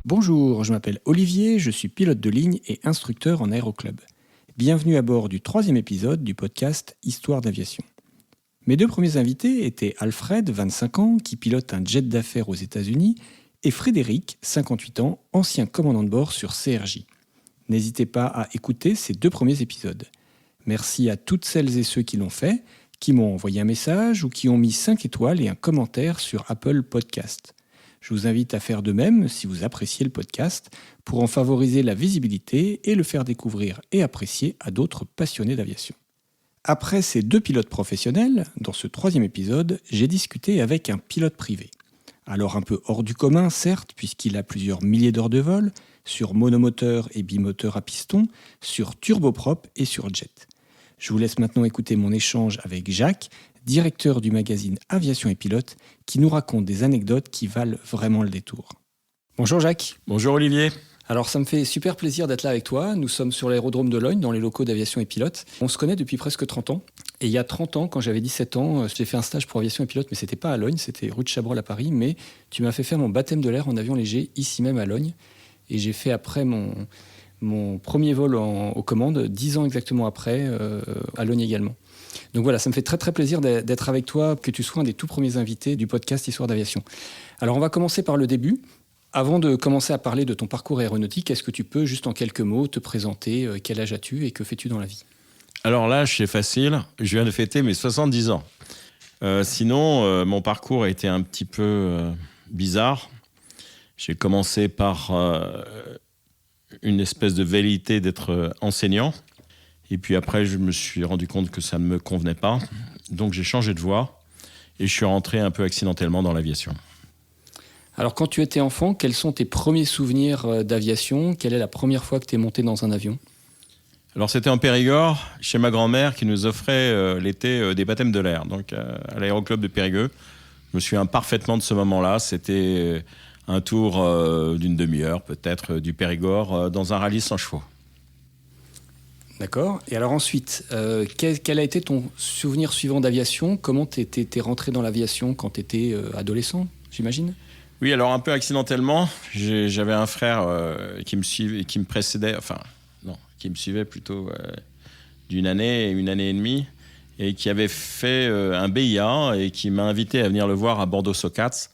Bonjour, je m'appelle Olivier, je suis pilote de ligne et instructeur en aéroclub. Bienvenue à bord du 3e épisode du podcast Histoire d'aviation. Mes 2 premiers invités étaient Alfred, 25 ans, qui pilote un jet d'affaires aux États-Unis, et Frédéric, 58 ans, ancien commandant de bord sur CRJ. N'hésitez pas à écouter ces 2 premiers épisodes. Merci à toutes celles et ceux qui l'ont fait, qui m'ont envoyé un message ou qui ont mis 5 étoiles et un commentaire sur Apple Podcast. Je vous invite à faire de même si vous appréciez le podcast pour en favoriser la visibilité et le faire découvrir et apprécier à d'autres passionnés d'aviation. Après ces 2 pilotes professionnels, dans ce 3e épisode, j'ai discuté avec un pilote privé. Alors un peu hors du commun, certes, puisqu'il a plusieurs milliers d'heures de vol, sur monomoteur et bimoteur à piston, sur turboprop et sur jet. Je vous laisse maintenant écouter mon échange avec Jacques, directeur du magazine Aviation et Pilote, qui nous raconte des anecdotes qui valent vraiment le détour. Bonjour Jacques. Bonjour Olivier. Alors ça me fait super plaisir d'être là avec toi. Nous sommes sur l'aérodrome de Logne, dans les locaux d'Aviation et Pilote. On se connaît depuis presque 30 ans. Et il y a 30 ans, quand j'avais 17 ans, j'ai fait un stage pour Aviation et Pilote, mais c'était pas à Logne, c'était rue de Chabrol à Paris. Mais tu m'as fait faire mon baptême de l'air en avion léger, ici même à Logne. Et j'ai fait après mon premier vol aux commandes, 10 ans exactement après, à Logne également. Donc voilà, ça me fait très très plaisir d'être avec toi, que tu sois un des tout premiers invités du podcast Histoire d'aviation. Alors on va commencer par le début. Avant de commencer à parler de ton parcours aéronautique, est-ce que tu peux juste en quelques mots te présenter, quel âge as-tu et que fais-tu dans la vie ? Alors là, c'est facile, je viens de fêter mes 70 ans. Sinon, mon parcours a été un petit peu bizarre. J'ai commencé par une espèce de velléité d'être enseignant. Et puis après, je me suis rendu compte que ça ne me convenait pas. Donc j'ai changé de voie et je suis rentré un peu accidentellement dans l'aviation. Alors quand tu étais enfant, quels sont tes premiers souvenirs d'aviation ? Quelle est la première fois que tu es monté dans un avion ? Alors c'était en Périgord, chez ma grand-mère qui nous offrait l'été des baptêmes de l'air, donc à l'aéroclub de Périgueux. Je me souviens parfaitement de ce moment-là. C'était un tour d'une demi-heure peut-être du Périgord dans un rallye sans chevaux. D'accord. Et alors ensuite, quel a été ton souvenir suivant d'aviation ? Comment t'es rentré dans l'aviation quand tu étais adolescent, j'imagine ? Oui, alors un peu accidentellement. J'avais un frère qui me suivait plutôt d'une année et demie, et qui avait fait un BIA et qui m'a invité à venir le voir à Bordeaux-Socats,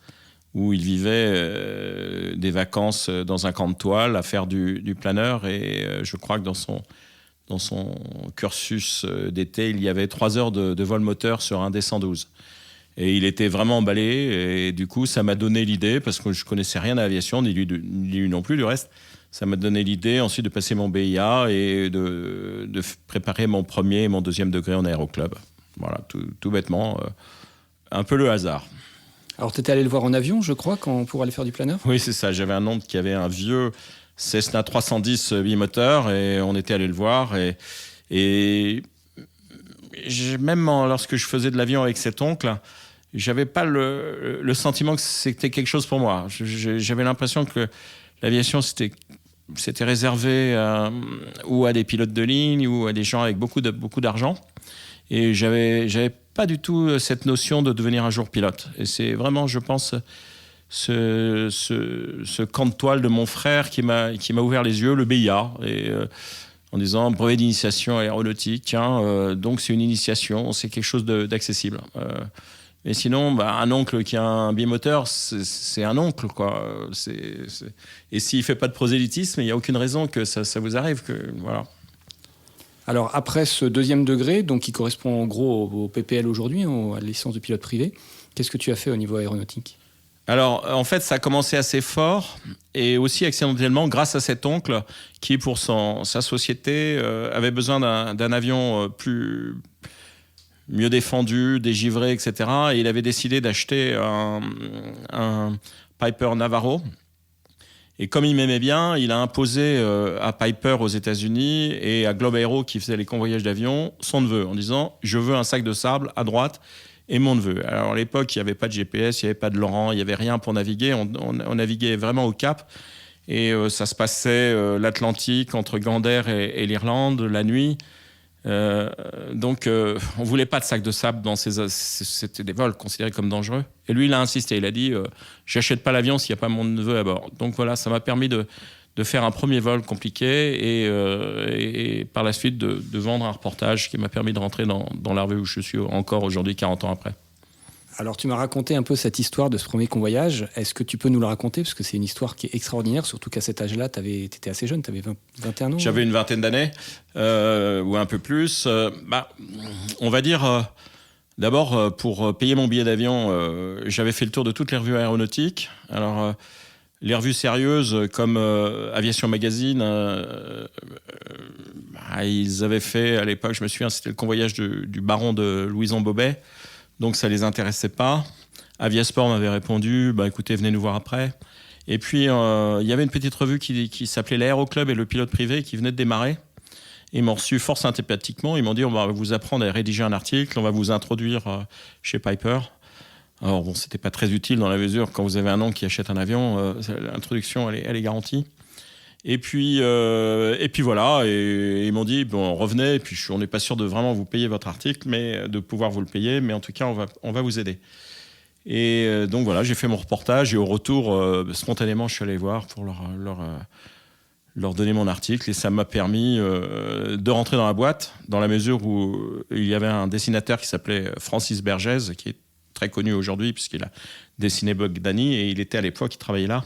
où il vivait des vacances dans un camp de toile à faire du planeur. Et je crois que dans son cursus d'été, il y avait 3 heures de vol moteur sur un D112. Et il était vraiment emballé. Et du coup, ça m'a donné l'idée, parce que je ne connaissais rien à l'aviation, ni lui non plus, du reste. Ça m'a donné l'idée ensuite de passer mon BIA et de préparer mon premier et mon 2e degré en aéroclub. Voilà, tout bêtement. Un peu le hasard. Alors, tu étais allé le voir en avion, je crois, pour aller faire du planeur ? Oui, c'est ça. J'avais un oncle qui avait un vieux Cessna 310 bimoteur et on était allé le voir. Et même lorsque je faisais de l'avion avec cet oncle, j'avais pas le sentiment que c'était quelque chose pour moi. J'avais l'impression que l'aviation, c'était réservé ou à des pilotes de ligne ou à des gens avec beaucoup d'argent. Et j'avais pas du tout cette notion de devenir un jour pilote. Et c'est vraiment, je pense, ce camp de toile de mon frère qui m'a ouvert les yeux, le BIA, et en disant brevet d'initiation aéronautique, donc c'est une initiation, c'est quelque chose d'accessible. Mais sinon, un oncle qui a un bimoteur, c'est un oncle, quoi. Et s'il ne fait pas de prosélytisme, il n'y a aucune raison que ça vous arrive. Voilà. Alors, après ce 2e degré, donc qui correspond en gros au PPL aujourd'hui, à la licence de pilote privé, qu'est-ce que tu as fait au niveau aéronautique ? Alors, en fait, ça a commencé assez fort et aussi accidentellement grâce à cet oncle qui, pour sa société, avait besoin d'un avion mieux défendu, dégivré, etc. Et il avait décidé d'acheter un Piper Navarro. Et comme il m'aimait bien, il a imposé à Piper aux États-Unis et à Globe Aero, qui faisait les convoyages d'avion, son neveu, en disant « Je veux un sac de sable à droite ». Et mon neveu. Alors à l'époque, il n'y avait pas de GPS, il n'y avait pas de Laurent, il n'y avait rien pour naviguer. On naviguait vraiment au Cap. Et ça se passait l'Atlantique entre Gander et l'Irlande la nuit. Donc, on voulait pas de sac de sable dans c'était des vols considérés comme dangereux. Et lui, il a insisté. Il a dit, j'achète pas l'avion s'il n'y a pas mon neveu à bord. Donc voilà, ça m'a permis de faire un premier vol compliqué et par la suite de vendre un reportage qui m'a permis de rentrer dans l'armée où je suis encore aujourd'hui, 40 ans après. Alors, tu m'as raconté un peu cette histoire de ce premier convoyage. Est-ce que tu peux nous la raconter? Parce que c'est une histoire qui est extraordinaire, surtout qu'à cet âge-là, tu étais assez jeune, tu avais 21 ans. J'avais une vingtaine d'années, ou un peu plus. On va dire, d'abord, pour payer mon billet d'avion, j'avais fait le tour de toutes les revues aéronautiques. Alors, les revues sérieuses comme Aviation Magazine, ils avaient fait, à l'époque, je me souviens, c'était le convoyage du baron de Louison Bobet. Donc ça les intéressait pas. Aviasport m'avait répondu, écoutez, venez nous voir après. Et puis il y avait une petite revue qui s'appelait l'Aéroclub et le pilote privé qui venait de démarrer. Ils m'ont reçu fort sympathiquement. Ils m'ont dit, on va vous apprendre à rédiger un article, on va vous introduire chez Piper. Alors bon, c'était pas très utile dans la mesure quand vous avez un oncle qui achète un avion, l'introduction elle est garantie. Et puis voilà, et ils m'ont dit, revenez, et puis on n'est pas sûr de vraiment vous payer votre article, mais de pouvoir vous le payer, mais en tout cas, on va vous aider. Et donc voilà, j'ai fait mon reportage, et au retour, spontanément, je suis allé voir pour leur donner mon article, et ça m'a permis de rentrer dans la boîte, dans la mesure où il y avait un dessinateur qui s'appelait Francis Bergès, qui est très connu aujourd'hui, puisqu'il a dessiné Bogdani, et il était à l'époque, il travaillait là.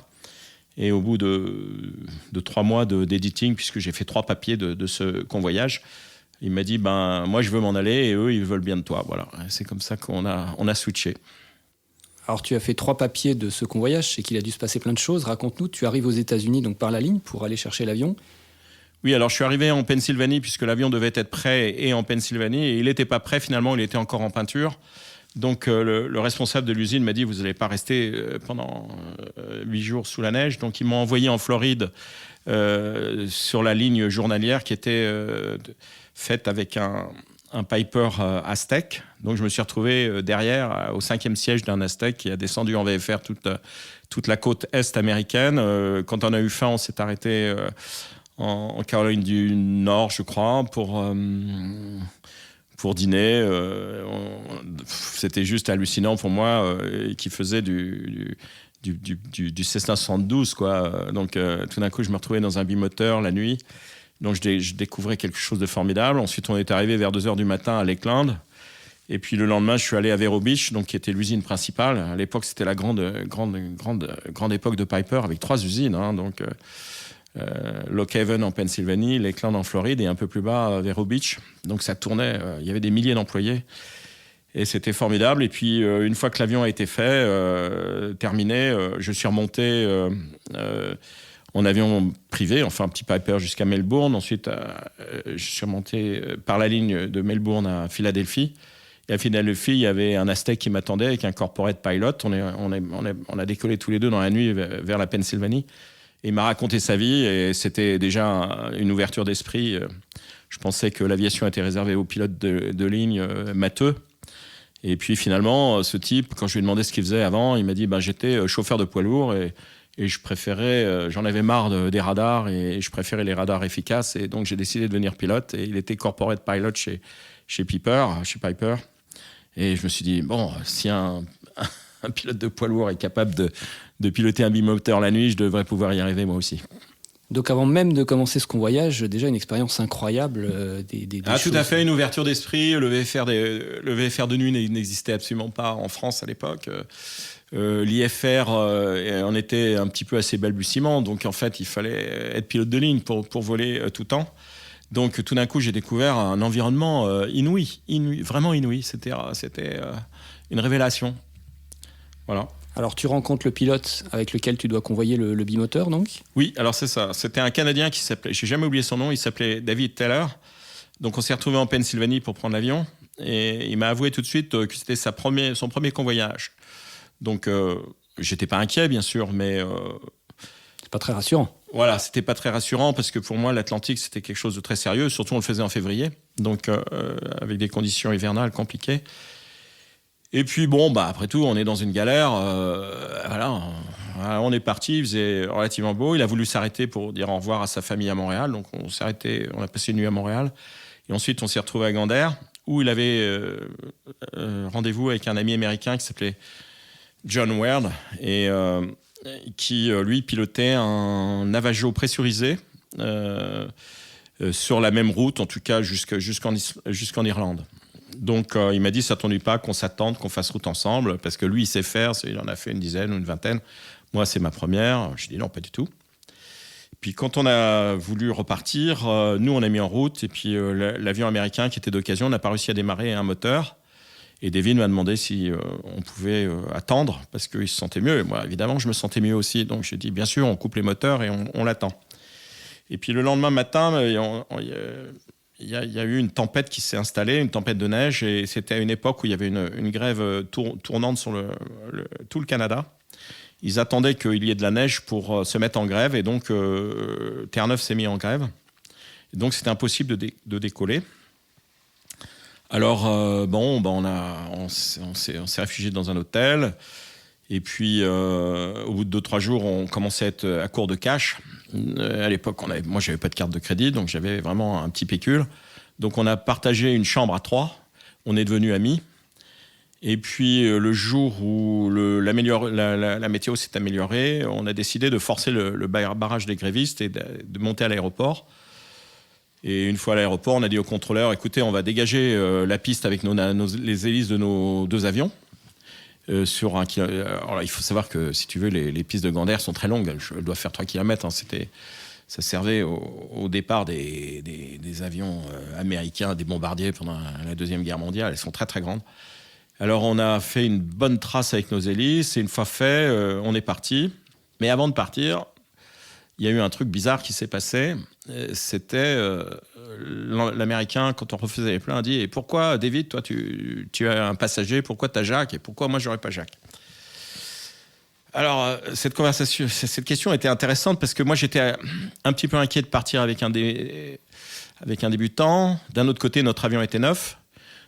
Et au bout de 3 mois d'editing, puisque j'ai fait 3 papiers de ce convoyage, il m'a dit, moi je veux m'en aller et eux ils veulent bien de toi. Voilà, c'est comme ça qu'on a switché. Alors tu as fait 3 papiers de ce convoyage, c'est qu'il a dû se passer plein de choses. Raconte-nous, tu arrives aux États-Unis donc par la ligne pour aller chercher l'avion. Oui, alors je suis arrivé en Pennsylvanie puisque l'avion devait être prêt et en Pennsylvanie et il n'était pas prêt finalement, il était encore en peinture. Donc le responsable de l'usine m'a dit, vous n'allez pas rester pendant 8 jours sous la neige. Donc ils m'ont envoyé en Floride sur la ligne journalière qui était faite avec un Piper Aztec. Donc je me suis retrouvé derrière au 5e siège d'un Aztec qui a descendu en VFR toute la côte est américaine. Quand on a eu faim, on s'est arrêté en Caroline du Nord, je crois, pour dîner. C'était juste hallucinant pour moi, qui faisait du Cessna 112, quoi. Donc, tout d'un coup, je me retrouvais dans un bimoteur la nuit. Donc, je découvrais quelque chose de formidable. Ensuite, on est arrivé vers 2h du matin à Lakeland. Et puis, le lendemain, je suis allé à Vero Beach, donc, qui était l'usine principale. À l'époque, c'était la grande époque de Piper, avec 3 usines. Donc, Lock Haven en Pennsylvanie, Lakeland en Floride et un peu plus bas, Vero Beach. Donc ça tournait, il y avait des milliers d'employés et c'était formidable. Et puis une fois que l'avion a été fait, terminé, je suis remonté en avion privé, enfin un petit Piper jusqu'à Melbourne. Ensuite, je suis remonté par la ligne de Melbourne à Philadelphie. Et à Philadelphie, il y avait un Aztec qui m'attendait avec un corporate pilot. On a décollé tous les deux dans la nuit vers la Pennsylvanie. Et il m'a raconté sa vie et c'était déjà une ouverture d'esprit. Je pensais que l'aviation était réservée aux pilotes de ligne matheux. Et puis finalement, ce type, quand je lui ai demandé ce qu'il faisait avant, il m'a dit j'étais chauffeur de poids lourd et je préférais, j'en avais marre des radars et je préférais les radars efficaces. Et donc j'ai décidé de devenir pilote. Et il était corporate pilot chez Piper. Et je me suis dit, si un pilote de poids lourd est capable de piloter un bimoteur la nuit, je devrais pouvoir y arriver moi aussi. Donc avant même de commencer ce convoyage, déjà une expérience incroyable. Des tout à fait, une ouverture d'esprit. Le VFR de nuit n'existait absolument pas en France à l'époque. L'IFR en était un petit peu à ses balbutiements. Donc en fait, il fallait être pilote de ligne pour voler tout temps. Donc tout d'un coup, j'ai découvert un environnement inouï, vraiment inouï. C'était une révélation. Voilà. Alors tu rencontres le pilote avec lequel tu dois convoyer le bimoteur donc ? Oui, alors c'est ça. C'était un Canadien qui s'appelait, j'ai jamais oublié son nom, il s'appelait David Taylor. Donc on s'est retrouvés en Pennsylvanie pour prendre l'avion et il m'a avoué tout de suite que c'était son premier convoyage. Donc j'étais pas inquiet bien sûr, mais c'est pas très rassurant. Voilà, c'était pas très rassurant parce que pour moi l'Atlantique c'était quelque chose de très sérieux. Surtout on le faisait en février, donc avec des conditions hivernales compliquées. Et puis après tout, on est dans une galère. On est parti, il faisait relativement beau. Il a voulu s'arrêter pour dire au revoir à sa famille à Montréal. Donc on s'est arrêté, on a passé une nuit à Montréal. Et ensuite, on s'est retrouvé à Gander, où il avait rendez-vous avec un ami américain qui s'appelait John Ward, et qui, lui, pilotait un Navajo pressurisé sur la même route, en tout cas jusqu'en Irlande. Donc, il m'a dit, ça ne t'ennuie pas qu'on s'attende, qu'on fasse route ensemble, parce que lui, il sait faire, il en a fait une dizaine ou une vingtaine. Moi, c'est ma première. Je dis non, pas du tout. Puis quand on a voulu repartir, nous, on a mis en route. Et puis l'avion américain, qui était d'occasion, n'a pas réussi à démarrer un moteur. Et David m'a demandé si on pouvait attendre, parce qu'il se sentait mieux. Et moi, évidemment, je me sentais mieux aussi. Donc j'ai dit, bien sûr, on coupe les moteurs et on l'attend. Et puis le lendemain matin, il y a eu une tempête qui s'est installée, une tempête de neige. Et c'était à une époque où il y avait une grève tournante sur tout le Canada. Ils attendaient qu'il y ait de la neige pour se mettre en grève. Et donc, Terre-Neuve s'est mis en grève. Et donc, c'était impossible de décoller. Alors, on s'est réfugié dans un hôtel. Et puis, au bout de 2-3 jours, on commençait à être à court de cash. À l'époque, moi, je n'avais pas de carte de crédit, donc j'avais vraiment un petit pécule. Donc, on a partagé une chambre à 3. On est devenus amis. Et puis, le jour où la météo s'est améliorée, on a décidé de forcer le barrage des grévistes et de monter à l'aéroport. Et une fois à l'aéroport, on a dit au contrôleur, écoutez, on va dégager la piste avec les hélices de nos 2 avions. Alors là, il faut savoir que, si tu veux, les pistes de Gander sont très longues. Elles doivent faire 3 km. Hein. Ça servait au départ des avions américains, des bombardiers pendant la Deuxième Guerre mondiale. Elles sont très, très grandes. Alors, on a fait une bonne trace avec nos hélices. Et une fois fait, on est parti. Mais avant de partir, il y a eu un truc bizarre qui s'est passé. C'était l'Américain, quand on refaisait les pleins, a dit « Et pourquoi, David, toi, tu as un passager, pourquoi tu as Jacques et pourquoi moi, je n'aurais pas Jacques ?» Alors, cette question était intéressante parce que moi, j'étais un petit peu inquiet de partir avec un débutant. D'un autre côté, notre avion était neuf.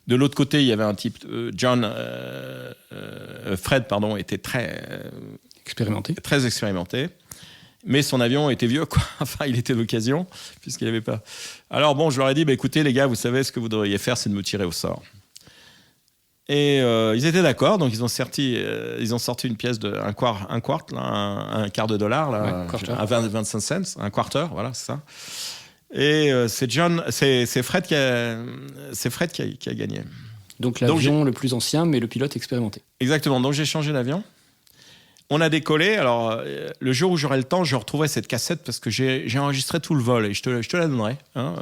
De l'autre côté, il y avait un type, Fred, était très expérimenté. Mais son avion était vieux, quoi. Enfin, il était d'occasion, puisqu'il n'avait pas. Alors bon, je leur ai dit, écoutez, les gars, vous savez, ce que vous devriez faire, c'est de me tirer au sort. Et ils étaient d'accord, donc ils ont sorti une pièce de un quart, un quart de dollar, là, à 25 cents, un quarter, voilà, c'est ça. Et c'est Fred qui a gagné. Donc l'avion le plus ancien, mais le pilote expérimenté. Exactement, donc j'ai changé d'avion. On a décollé. Alors, le jour où j'aurai le temps, je retrouverai cette cassette parce que j'ai enregistré tout le vol et je te la donnerai. Hein.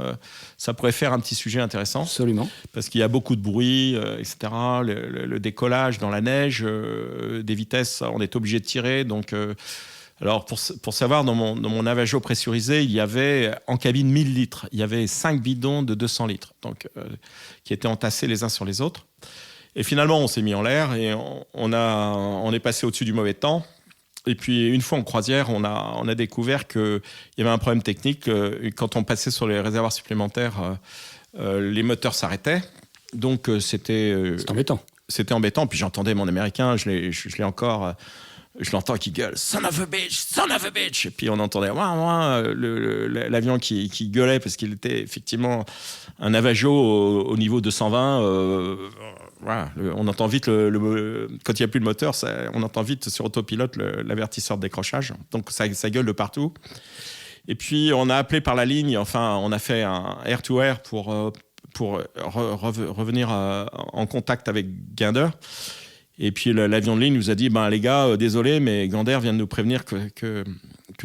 Ça pourrait faire un petit sujet intéressant. Absolument. Parce qu'il y a beaucoup de bruit, etc. Le décollage dans la neige, des vitesses, on est obligé de tirer. Donc, alors, pour savoir, dans mon Navajo pressurisé, il y avait en cabine 1000 litres. Il y avait 5 bidons de 200 litres donc, qui étaient entassés les uns sur les autres. Et finalement, on s'est mis en l'air et on est passé au-dessus du mauvais temps. Et puis, une fois en croisière, on a découvert qu'il y avait un problème technique. Quand on passait sur les réservoirs supplémentaires, les moteurs s'arrêtaient. Donc, c'était embêtant. C'était embêtant. Puis j'entendais mon Américain, je l'ai encore... Je l'entends qui gueule « Son of a bitch, son of a bitch !» Et puis on entendait l'avion qui gueulait parce qu'il était effectivement un Navajo au niveau 220. Voilà, on entend vite, quand il n'y a plus de moteur, on entend vite sur autopilote l'avertisseur de décrochage. Donc ça gueule de partout. Et puis on a appelé par la ligne, enfin on a fait un air-to-air pour revenir en contact avec Gander. Et puis l'avion de ligne nous a dit les gars, désolé, mais Gander vient de nous prévenir que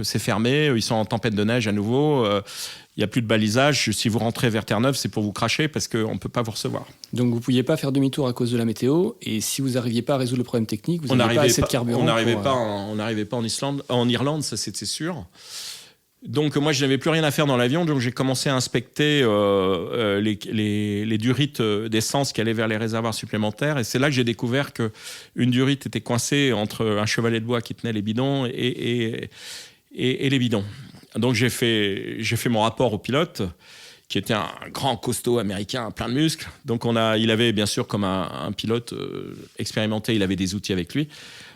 c'est fermé, ils sont en tempête de neige à nouveau, il n'y a plus de balisage, si vous rentrez vers Terre-Neuve, c'est pour vous cracher parce qu'on ne peut pas vous recevoir. Donc vous ne pouviez pas faire demi-tour à cause de la météo, et si vous n'arriviez pas à résoudre le problème technique, vous n'aviez pas assez de carburant. On n'arrivait pas en Irlande, ça c'était sûr. Donc moi, je n'avais plus rien à faire dans l'avion, donc j'ai commencé à inspecter les durites d'essence qui allaient vers les réservoirs supplémentaires. Et c'est là que j'ai découvert qu'une durite était coincée entre un chevalet de bois qui tenait les bidons et les bidons. Donc j'ai fait mon rapport au pilote, qui était un grand costaud américain, plein de muscles. Donc il avait bien sûr, comme un pilote expérimenté, il avait des outils avec lui.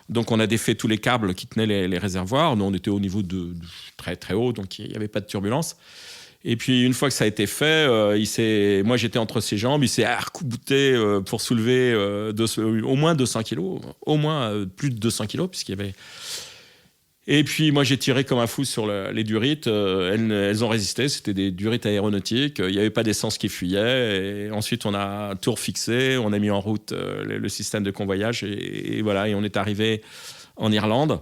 Donc, on a défait tous les câbles qui tenaient les réservoirs. Nous, on était au niveau de très, très haut, donc il n'y avait pas de turbulence. Et puis, une fois que ça a été fait, moi, j'étais entre ses jambes, il s'est arc-bouté pour soulever au moins 200 kilos, au moins plus de 200 kilos, puisqu'il y avait... Et puis, moi, j'ai tiré comme un fou sur les durites. Elles ont résisté, c'était des durites aéronautiques. Il n'y avait pas d'essence qui fuyait. Et ensuite, on a tout refixé, on a mis en route le système de convoyage. Et voilà, et on est arrivé en Irlande,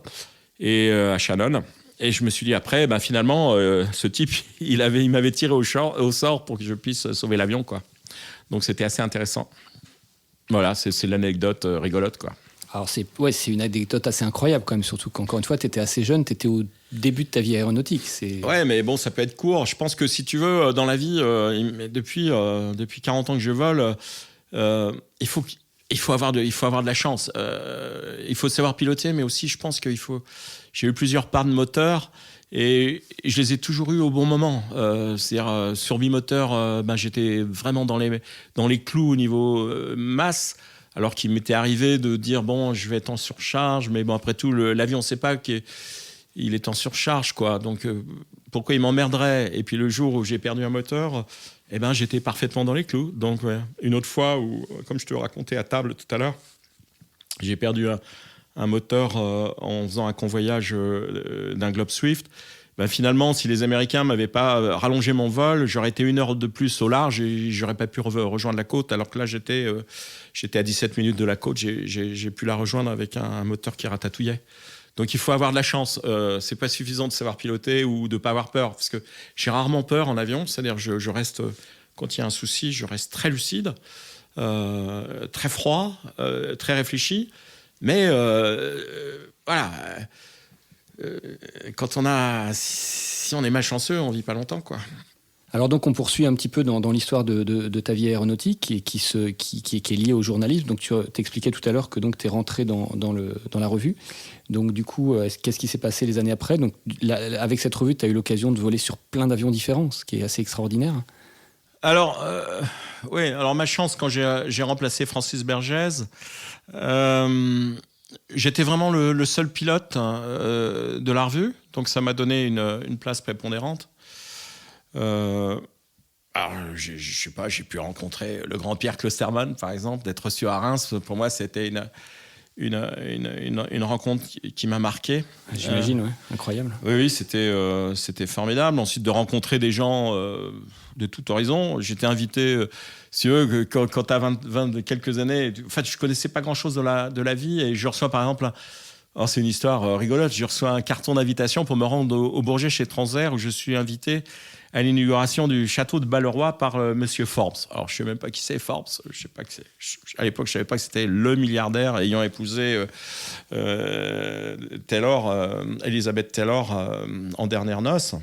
et à Shannon. Et je me suis dit après, finalement, ce type, il m'avait tiré au sort pour que je puisse sauver l'avion, quoi. Donc c'était assez intéressant. Voilà, c'est l'anecdote rigolote, quoi. Alors c'est une anecdote assez incroyable quand même, surtout qu'encore une fois, tu étais assez jeune, tu étais au début de ta vie aéronautique. Ouais, mais bon, ça peut être court. Je pense que si tu veux, dans la vie, depuis 40 ans que je vole, il faut avoir de la chance. Il faut savoir piloter, mais aussi, je pense j'ai eu plusieurs pannes de moteur et je les ai toujours eu au bon moment. C'est-à-dire, sur bimoteur, j'étais vraiment dans les clous au niveau masse, alors qu'il m'était arrivé de dire, bon, je vais être en surcharge, mais bon, après tout, l'avion, on ne sait pas qu'il est en surcharge, quoi. Donc, pourquoi il m'emmerderait? Et puis, le jour où j'ai perdu un moteur, j'étais parfaitement dans les clous. Donc, ouais. Une autre fois où, comme je te le racontais à table tout à l'heure, j'ai perdu un moteur en faisant un convoyage d'un Globe Swift. Finalement, si les Américains ne m'avaient pas rallongé mon vol, j'aurais été 1 heure de plus au large et je n'aurais pas pu rejoindre la côte. Alors que là, j'étais à 17 minutes de la côte. J'ai pu la rejoindre avec un moteur qui ratatouillait. Donc, il faut avoir de la chance. Ce n'est pas suffisant de savoir piloter ou de ne pas avoir peur. Parce que j'ai rarement peur en avion. C'est-à-dire je reste, quand il y a un souci, je reste très lucide, très froid, très réfléchi. Mais voilà, si on est malchanceux, on vit pas longtemps, quoi. Alors donc on poursuit un petit peu dans l'histoire de ta vie aéronautique qui est liée au journalisme. Donc tu t'expliquais tout à l'heure que tu es rentré dans la revue. Donc du coup, qu'est-ce qui s'est passé les années après? Donc avec cette revue, tu as eu l'occasion de voler sur plein d'avions différents, ce qui est assez extraordinaire. Alors, oui, alors ma chance, quand j'ai remplacé Francis Bergès, j'étais vraiment le seul pilote de la revue, donc ça m'a donné une place prépondérante. Alors, je sais pas, j'ai pu rencontrer le grand Pierre Klosterman, par exemple, d'être reçu à Reims. Pour moi, c'était une rencontre qui m'a marqué. J'imagine, ouais, incroyable. Oui, c'était formidable. Ensuite, de rencontrer des gens de tout horizon. J'étais invité, si tu veux, quand tu as 20 quelques années, en fait, je connaissais pas grand-chose de la vie, et je reçois, par exemple, alors c'est une histoire rigolote, je reçois un carton d'invitation pour me rendre au Bourget chez Transair, où je suis invité à l'inauguration du château de Balleroy par Monsieur Forbes. Alors, je ne sais même pas qui c'est, Forbes. Je sais pas que c'est. À l'époque, je ne savais pas que c'était le milliardaire ayant épousé Elizabeth Taylor en dernières noces.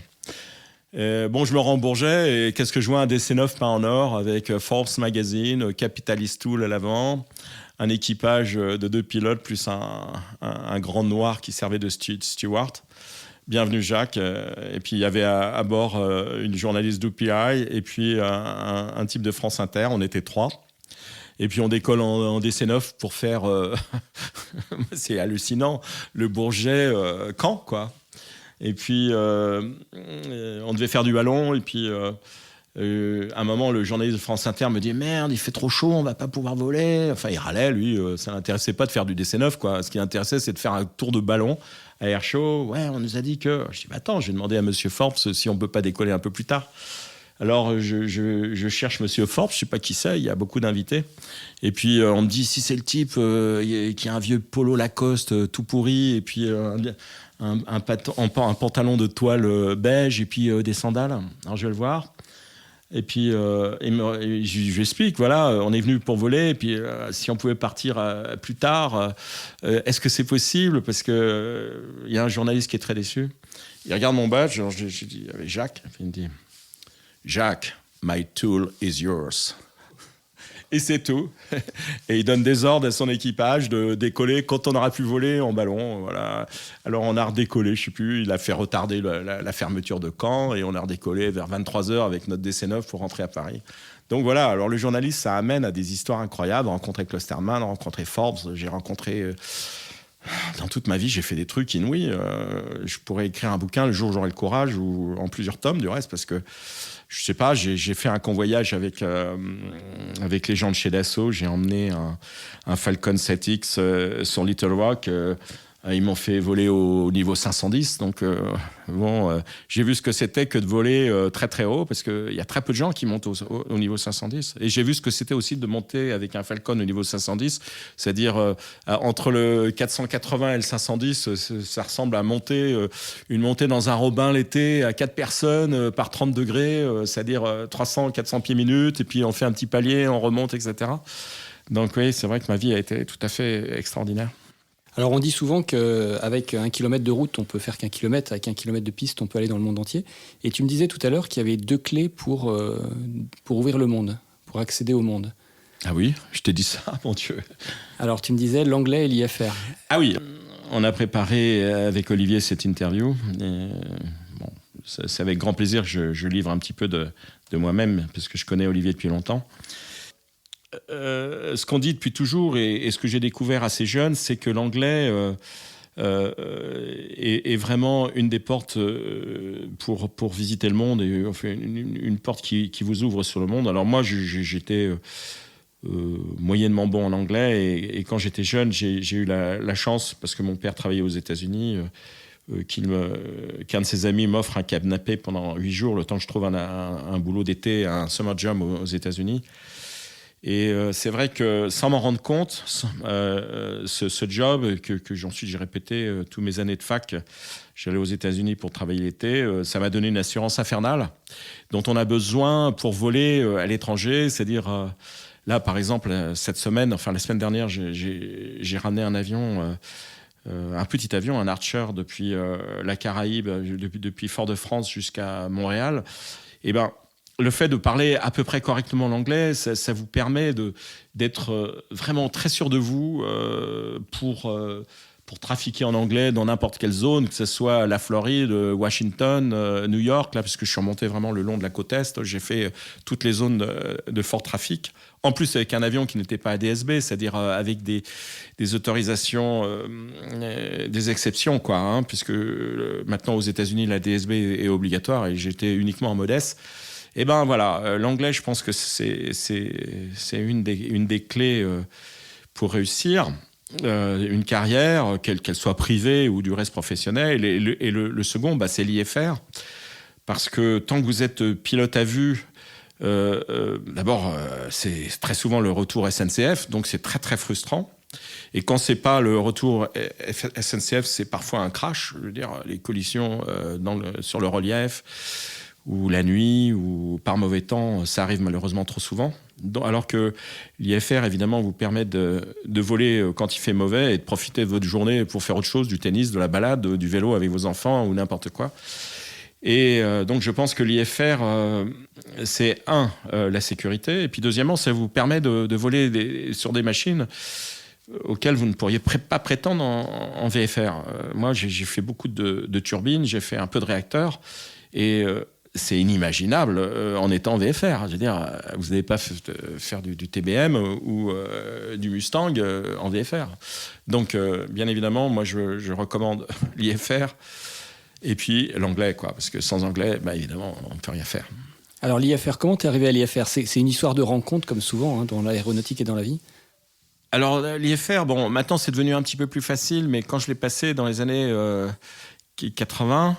Bon, je me rends au Bourget et qu'est-ce que je vois? Un DC-9 peint en or avec Forbes Magazine, Capitalist Tool à l'avant, un équipage de 2 pilotes plus un grand noir qui servait de steward. Bienvenue Jacques. Et puis il y avait à bord une journaliste d'UPI et puis un type de France Inter. On était 3. Et puis on décolle en DC-9 pour faire, c'est hallucinant, le Bourget Caen, quoi. Et puis on devait faire du ballon. Et puis à un moment, le journaliste de France Inter me dit « Merde, il fait trop chaud, on va pas pouvoir voler. » Enfin, il râlait, lui. Ça l'intéressait pas de faire du DC-9, quoi. Ce qui l'intéressait, c'est de faire un tour de ballon à air chaud. Ouais, on nous a dit que... Je dis « Attends, je vais demander à Monsieur Forbes si on peut pas décoller un peu plus tard. » Alors, je cherche Monsieur Forbes, je sais pas qui c'est, il y a beaucoup d'invités. Et puis, on me dit, si c'est le type qui a un vieux polo Lacoste tout pourri, et puis un pantalon de toile beige, et puis des sandales. Alors, je vais le voir. Et puis, je lui explique, voilà, on est venu pour voler, et puis si on pouvait partir plus tard, est-ce que c'est possible? Parce qu'il y a un journaliste qui est très déçu. Il regarde mon badge, alors je dis, avec Jacques, il me dit... Jacques, my tool is yours. Et c'est tout. Et il donne des ordres à son équipage de décoller quand on aura pu voler en ballon. Voilà. Alors on a redécollé, je sais plus, il a fait retarder la fermeture de Caen et on a redécollé vers 23h avec notre DC-9 pour rentrer à Paris. Donc voilà, alors le journaliste, ça amène à des histoires incroyables. Rencontrer Klosterman, rencontrer Forbes, j'ai rencontré Dans toute ma vie, j'ai fait des trucs inouïs. Je pourrais écrire un bouquin le jour où j'aurai le courage, ou en plusieurs tomes du reste, parce que je sais pas, j'ai fait un convoyage avec les gens de chez Dassault. J'ai emmené un Falcon 7X sur Little Rock. Ils m'ont fait voler au niveau 510. Donc, j'ai vu ce que c'était que de voler très, très haut, parce qu'il y a très peu de gens qui montent au niveau 510. Et j'ai vu ce que c'était aussi de monter avec un Falcon au niveau 510. C'est-à-dire, entre le 480 et le 510, ça ressemble à une montée dans un robin l'été à 4 personnes par 30 degrés, c'est-à-dire 300, 400 pieds minutes. Et puis, on fait un petit palier, on remonte, etc. Donc, oui, c'est vrai que ma vie a été tout à fait extraordinaire. Alors on dit souvent qu'avec 1 kilomètre de route, on peut faire qu'1 kilomètre. Avec 1 kilomètre de piste, on peut aller dans le monde entier. Et tu me disais tout à l'heure qu'il y avait 2 clés pour ouvrir le monde, pour accéder au monde. Ah oui, je t'ai dit ça, mon Dieu. Alors tu me disais l'anglais et l'IFR. Ah oui, on a préparé avec Olivier cette interview. Et, c'est avec grand plaisir que je livre un petit peu de moi-même, parce que je connais Olivier depuis longtemps. Ce qu'on dit depuis toujours, et ce que j'ai découvert assez jeune, c'est que l'anglais est vraiment une des portes pour visiter le monde, et enfin, une porte qui vous ouvre sur le monde. Alors moi, j'étais moyennement bon en anglais, et quand j'étais jeune, j'ai eu la chance, parce que mon père travaillait aux États-Unis, qu'un de ses amis m'offre un canapé pendant 8 jours, le temps que je trouve un boulot d'été, un summer job aux États-Unis. Et c'est vrai que sans m'en rendre compte, ce job que ensuite j'ai répété toutes mes années de fac, j'allais aux États-Unis pour travailler l'été, ça m'a donné une assurance infernale dont on a besoin pour voler à l'étranger. C'est-à-dire, là par exemple, la semaine dernière, j'ai ramené un avion, un petit avion, un Archer, depuis la Caraïbe, depuis Fort-de-France jusqu'à Montréal. Et ben, le fait de parler à peu près correctement l'anglais, ça vous permet d'être vraiment très sûr de vous pour trafiquer en anglais dans n'importe quelle zone, que ce soit la Floride, Washington, New York, là, parce que je suis remonté vraiment le long de la côte Est. J'ai fait toutes les zones de fort trafic. En plus, avec un avion qui n'était pas ADS-B, c'est-à-dire avec des autorisations, des exceptions, quoi, hein, puisque maintenant aux États-Unis, la DSB est obligatoire, et j'étais uniquement en mode S. Et ben voilà, l'anglais, je pense que c'est une des clés pour réussir une carrière, qu'elle soit privée ou du reste professionnel. Et le second, c'est l'IFR, parce que tant que vous êtes pilote à vue, d'abord, c'est très souvent le retour SNCF, donc c'est très très frustrant. Et quand c'est pas le retour SNCF, c'est parfois un crash. Je veux dire, les collisions sur le relief, ou la nuit, ou par mauvais temps, ça arrive malheureusement trop souvent. Alors que l'IFR, évidemment, vous permet de voler quand il fait mauvais, et de profiter de votre journée pour faire autre chose, du tennis, de la balade, du vélo avec vos enfants, ou n'importe quoi. Et donc je pense que l'IFR, c'est la sécurité, et puis deuxièmement, ça vous permet de voler sur des machines auxquelles vous ne pourriez pas prétendre en VFR. Moi, j'ai fait beaucoup de turbines, j'ai fait un peu de réacteurs, et c'est inimaginable en étant VFR. Je veux dire, vous n'allez pas faire du TBM ou du Mustang en VFR. Donc, bien évidemment, moi, je recommande l'IFR et puis l'anglais, quoi, parce que sans anglais, évidemment, on ne peut rien faire. Alors, l'IFR, comment t'es arrivé à l'IFR ? C'est une histoire de rencontre, comme souvent, hein, dans l'aéronautique et dans la vie. Alors, l'IFR, maintenant, c'est devenu un petit peu plus facile, mais quand je l'ai passé dans les années 80,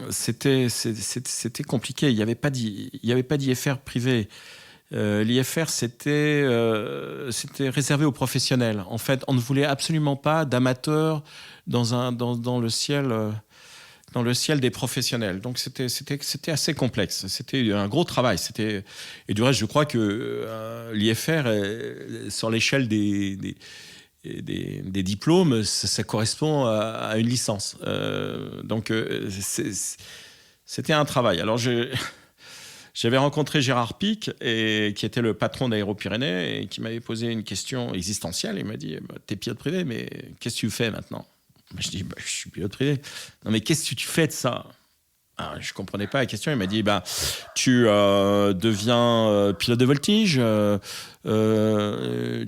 c'était compliqué. Il n'y avait pas d'IFR privé. L'IFR, c'était réservé aux professionnels. En fait, on ne voulait absolument pas d'amateurs dans le ciel des professionnels. Donc, c'était assez complexe. C'était un gros travail. Et du reste, je crois que l'IFR, sur l'échelle des diplômes, ça correspond à une licence. Donc, c'était un travail. Alors, j'avais rencontré Gérard Pic, qui était le patron d'Aéro-Pyrénées, et qui m'avait posé une question existentielle. Il m'a dit, t'es pilote privé, mais qu'est-ce que tu fais maintenant ? Je dis, je suis pilote privé. Non, mais qu'est-ce que tu fais de ça ? Je comprenais pas la question. Il m'a dit, tu deviens pilote de voltige,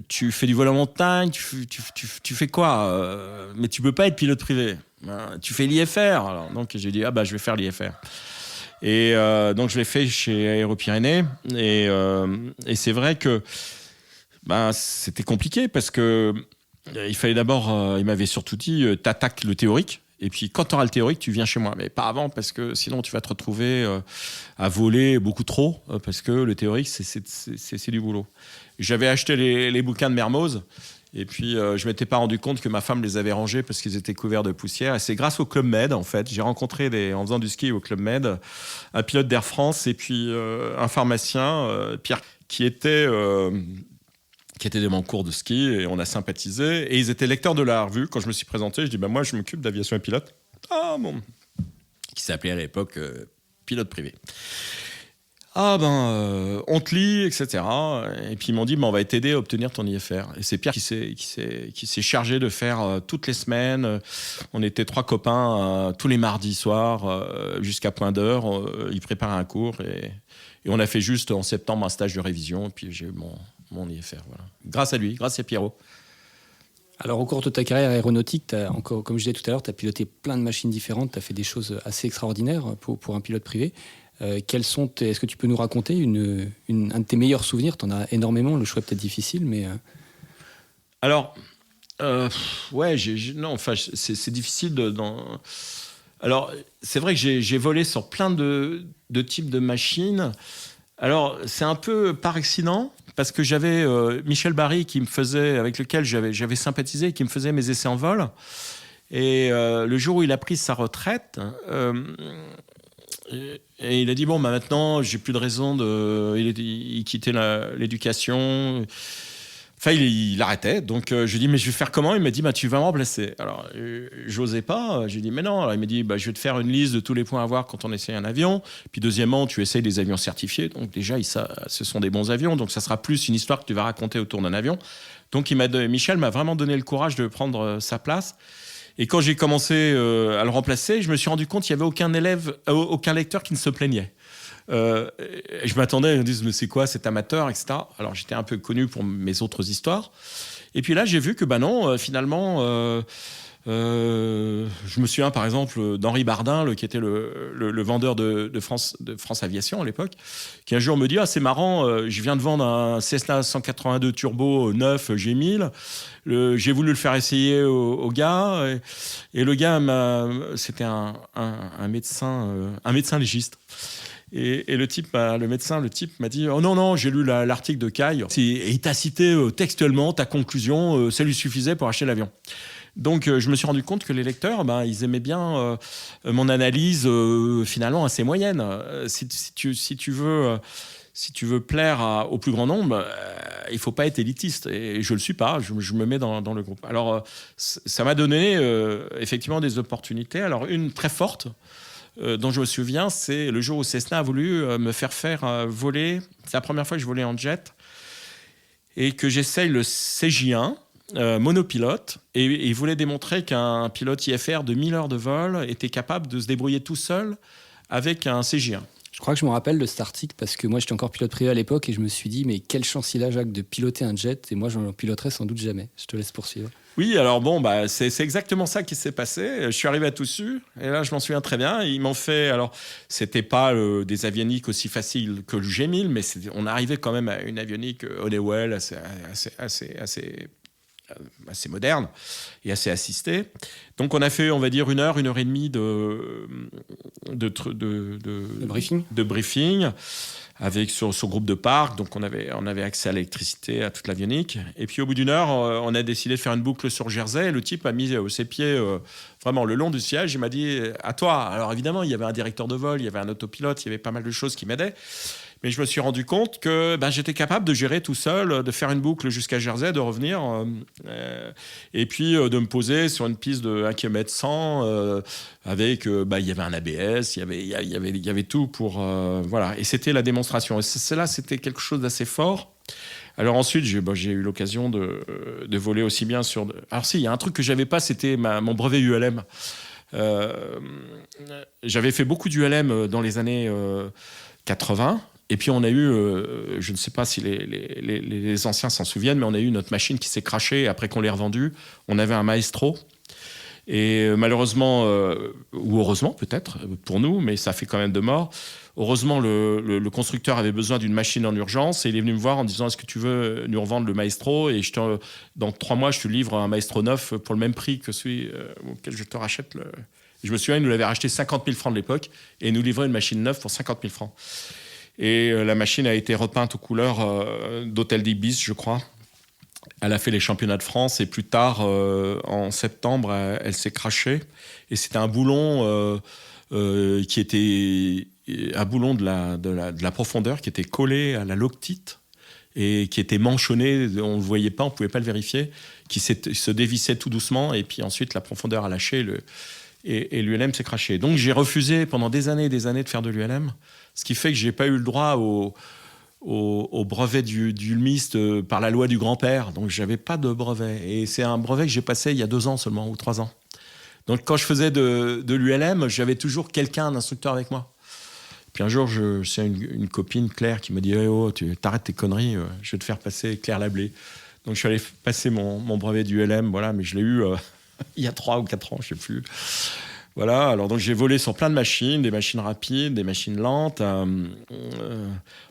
tu fais du vol en montagne, tu fais quoi mais tu peux pas être pilote privé. Tu fais l'IFR. Alors, donc j'ai dit, je vais faire l'IFR. Et donc je l'ai fait chez Aéropyrénées. Et c'est vrai que c'était compliqué parce que il fallait d'abord, il m'avait surtout dit, t'attaques le théorique. Et puis, quand tu auras le théorique, tu viens chez moi. Mais pas avant, parce que sinon, tu vas te retrouver à voler beaucoup trop, parce que le théorique, c'est du boulot. J'avais acheté les bouquins de Mermoz, et puis je ne m'étais pas rendu compte que ma femme les avait rangés parce qu'ils étaient couverts de poussière. Et c'est grâce au Club Med, en fait. J'ai rencontré, en faisant du ski au Club Med, un pilote d'Air France et puis un pharmacien, Pierre, qui était de mon cours de ski, et on a sympathisé. Et ils étaient lecteurs de la revue. Quand je me suis présenté, je dis moi, je m'occupe d'aviation et pilote. Qui s'appelait à l'époque pilote privé. On te lit, etc. Et puis ils m'ont dit on va t'aider à obtenir ton IFR. Et c'est Pierre qui s'est chargé de faire toutes les semaines. On était 3 copains tous les mardis soirs jusqu'à point d'heure. Il préparait un cours et on a fait juste en septembre un stage de révision. Et puis j'ai eu mon IFR. Voilà. Grâce à lui, grâce à Pierrot. Alors, au cours de ta carrière aéronautique, encore, comme je disais tout à l'heure, tu as piloté plein de machines différentes, tu as fait des choses assez extraordinaires pour un pilote privé. Est-ce que tu peux nous raconter un de tes meilleurs souvenirs? Tu en as énormément, le choix est peut-être difficile, mais... Alors, c'est difficile Alors, c'est vrai que j'ai volé sur plein de types de machines. Alors, c'est un peu par accident, parce que j'avais Michel Barry avec lequel j'avais sympathisé, qui me faisait mes essais en vol. Et le jour où il a pris sa retraite, et il a dit maintenant, j'ai plus de raison il quittait l'éducation. Enfin, il arrêtait. Donc, je lui ai dit, mais je vais faire comment? Il m'a dit, tu vas me remplacer. Alors, j'osais pas. Je lui ai dit, mais non. Alors, il m'a dit, je vais te faire une liste de tous les points à voir quand on essaye un avion. Puis, deuxièmement, tu essayes des avions certifiés. Donc, déjà, ce sont des bons avions. Donc, ça sera plus une histoire que tu vas raconter autour d'un avion. Donc, Michel m'a vraiment donné le courage de prendre sa place. Et quand j'ai commencé à le remplacer, je me suis rendu compte qu'il n'y avait aucun lecteur qui ne se plaignait. Je m'attendais, ils me disent mais c'est quoi cet amateur, etc. Alors j'étais un peu connu pour mes autres histoires. Et puis là j'ai vu que non, finalement, je me souviens par exemple d'Henri Bardin, qui était le vendeur de France Aviation à l'époque, qui un jour me dit c'est marrant, je viens de vendre un Cessna 182 turbo neuf G1000. J'ai voulu le faire essayer au gars et le gars c'était un médecin légiste. Et le type m'a dit oh non j'ai lu l'article de Caille et il t'a cité textuellement ta conclusion, ça lui suffisait pour acheter l'avion. Donc je me suis rendu compte que les lecteurs ils aimaient bien mon analyse finalement assez moyenne. Si tu veux plaire au plus grand nombre, il faut pas être élitiste. Et je le suis pas, je me mets dans le groupe. Alors ça m'a donné effectivement des opportunités. Alors une très forte dont je me souviens, c'est le jour où Cessna a voulu me faire voler. C'est la première fois que je volais en jet et que j'essaye le CJ1 monopilote. Et il voulait démontrer qu'un pilote IFR de 1000 heures de vol était capable de se débrouiller tout seul avec un CJ1. Je crois que je me rappelle de cet article parce que moi j'étais encore pilote privé à l'époque et je me suis dit mais quelle chance il a Jacques de piloter un jet et moi j'en piloterai sans doute jamais. Je te laisse poursuivre. Oui, alors c'est exactement ça qui s'est passé. Je suis arrivé à Toussus et là je m'en souviens très bien. Ils m'ont fait, alors c'était pas des avioniques aussi faciles que le G1000, mais on arrivait quand même à une avionique Honeywell assez moderne et assez assistée. Donc on a fait, on va dire, 1 heure et demie de briefing avec sur groupe de parc. Donc on avait accès à l'électricité, à toute l'avionique. Et puis au bout d'1 heure, on a décidé de faire une boucle sur Jersey. Et le type a mis ses pieds vraiment le long du siège. Il m'a dit à toi. Alors évidemment, il y avait un directeur de vol, il y avait un autopilote, il y avait pas mal de choses qui m'aidaient. Mais je me suis rendu compte que j'étais capable de gérer tout seul, de faire une boucle jusqu'à Jersey, de revenir, et puis de me poser sur une piste de 1,1 km avec, il y avait un ABS, il y avait tout pour... voilà, et c'était la démonstration. Et c'était quelque chose d'assez fort. Alors ensuite, j'ai eu l'occasion de voler aussi bien sur... Alors si, il y a un truc que j'avais pas, c'était mon brevet ULM. J'avais fait beaucoup d'ULM dans les années 80. Et puis on a eu, je ne sais pas si les anciens s'en souviennent, mais on a eu notre machine qui s'est crashée après qu'on l'ait revendue. On avait un Maestro. Et malheureusement, ou heureusement peut-être pour nous, mais ça fait quand même de morts. Heureusement, le constructeur avait besoin d'une machine en urgence et il est venu me voir en disant est-ce que tu veux nous revendre le Maestro et dans 3 mois, je te livre un Maestro neuf pour le même prix que celui auquel je te rachète. Je me souviens, il nous l'avait racheté 50 000 francs de l'époque et il nous livrait une machine neuve pour 50 000 francs. Et la machine a été repeinte aux couleurs d'Hôtel d'Ibis, je crois. Elle a fait les championnats de France et plus tard, en septembre, elle s'est crashée. Et c'était un boulon qui était un boulon de la profondeur qui était collé à la loctite et qui était manchonné. On ne le voyait pas, on ne pouvait pas le vérifier, qui se dévissait tout doucement. Et puis ensuite, la profondeur a lâché et l'ULM s'est crashé. Donc j'ai refusé pendant des années de faire de l'ULM, ce qui fait que je n'ai pas eu le droit au brevet du ulmiste par la loi du grand-père. Donc, je n'avais pas de brevet. Et c'est un brevet que j'ai passé il y a 2 ans seulement, ou 3 ans. Donc, quand je faisais de l'ULM, j'avais toujours quelqu'un d'instructeur avec moi. Puis un jour, c'est une copine, Claire, qui me dit oh, tu t'arrêtes tes conneries, je vais te faire passer Claire Lablé. Donc, je suis allé passer mon brevet d'ULM, voilà, mais je l'ai eu il y a 3 ou 4 ans, je ne sais plus. Voilà, alors donc j'ai volé sur plein de machines, des machines rapides, des machines lentes.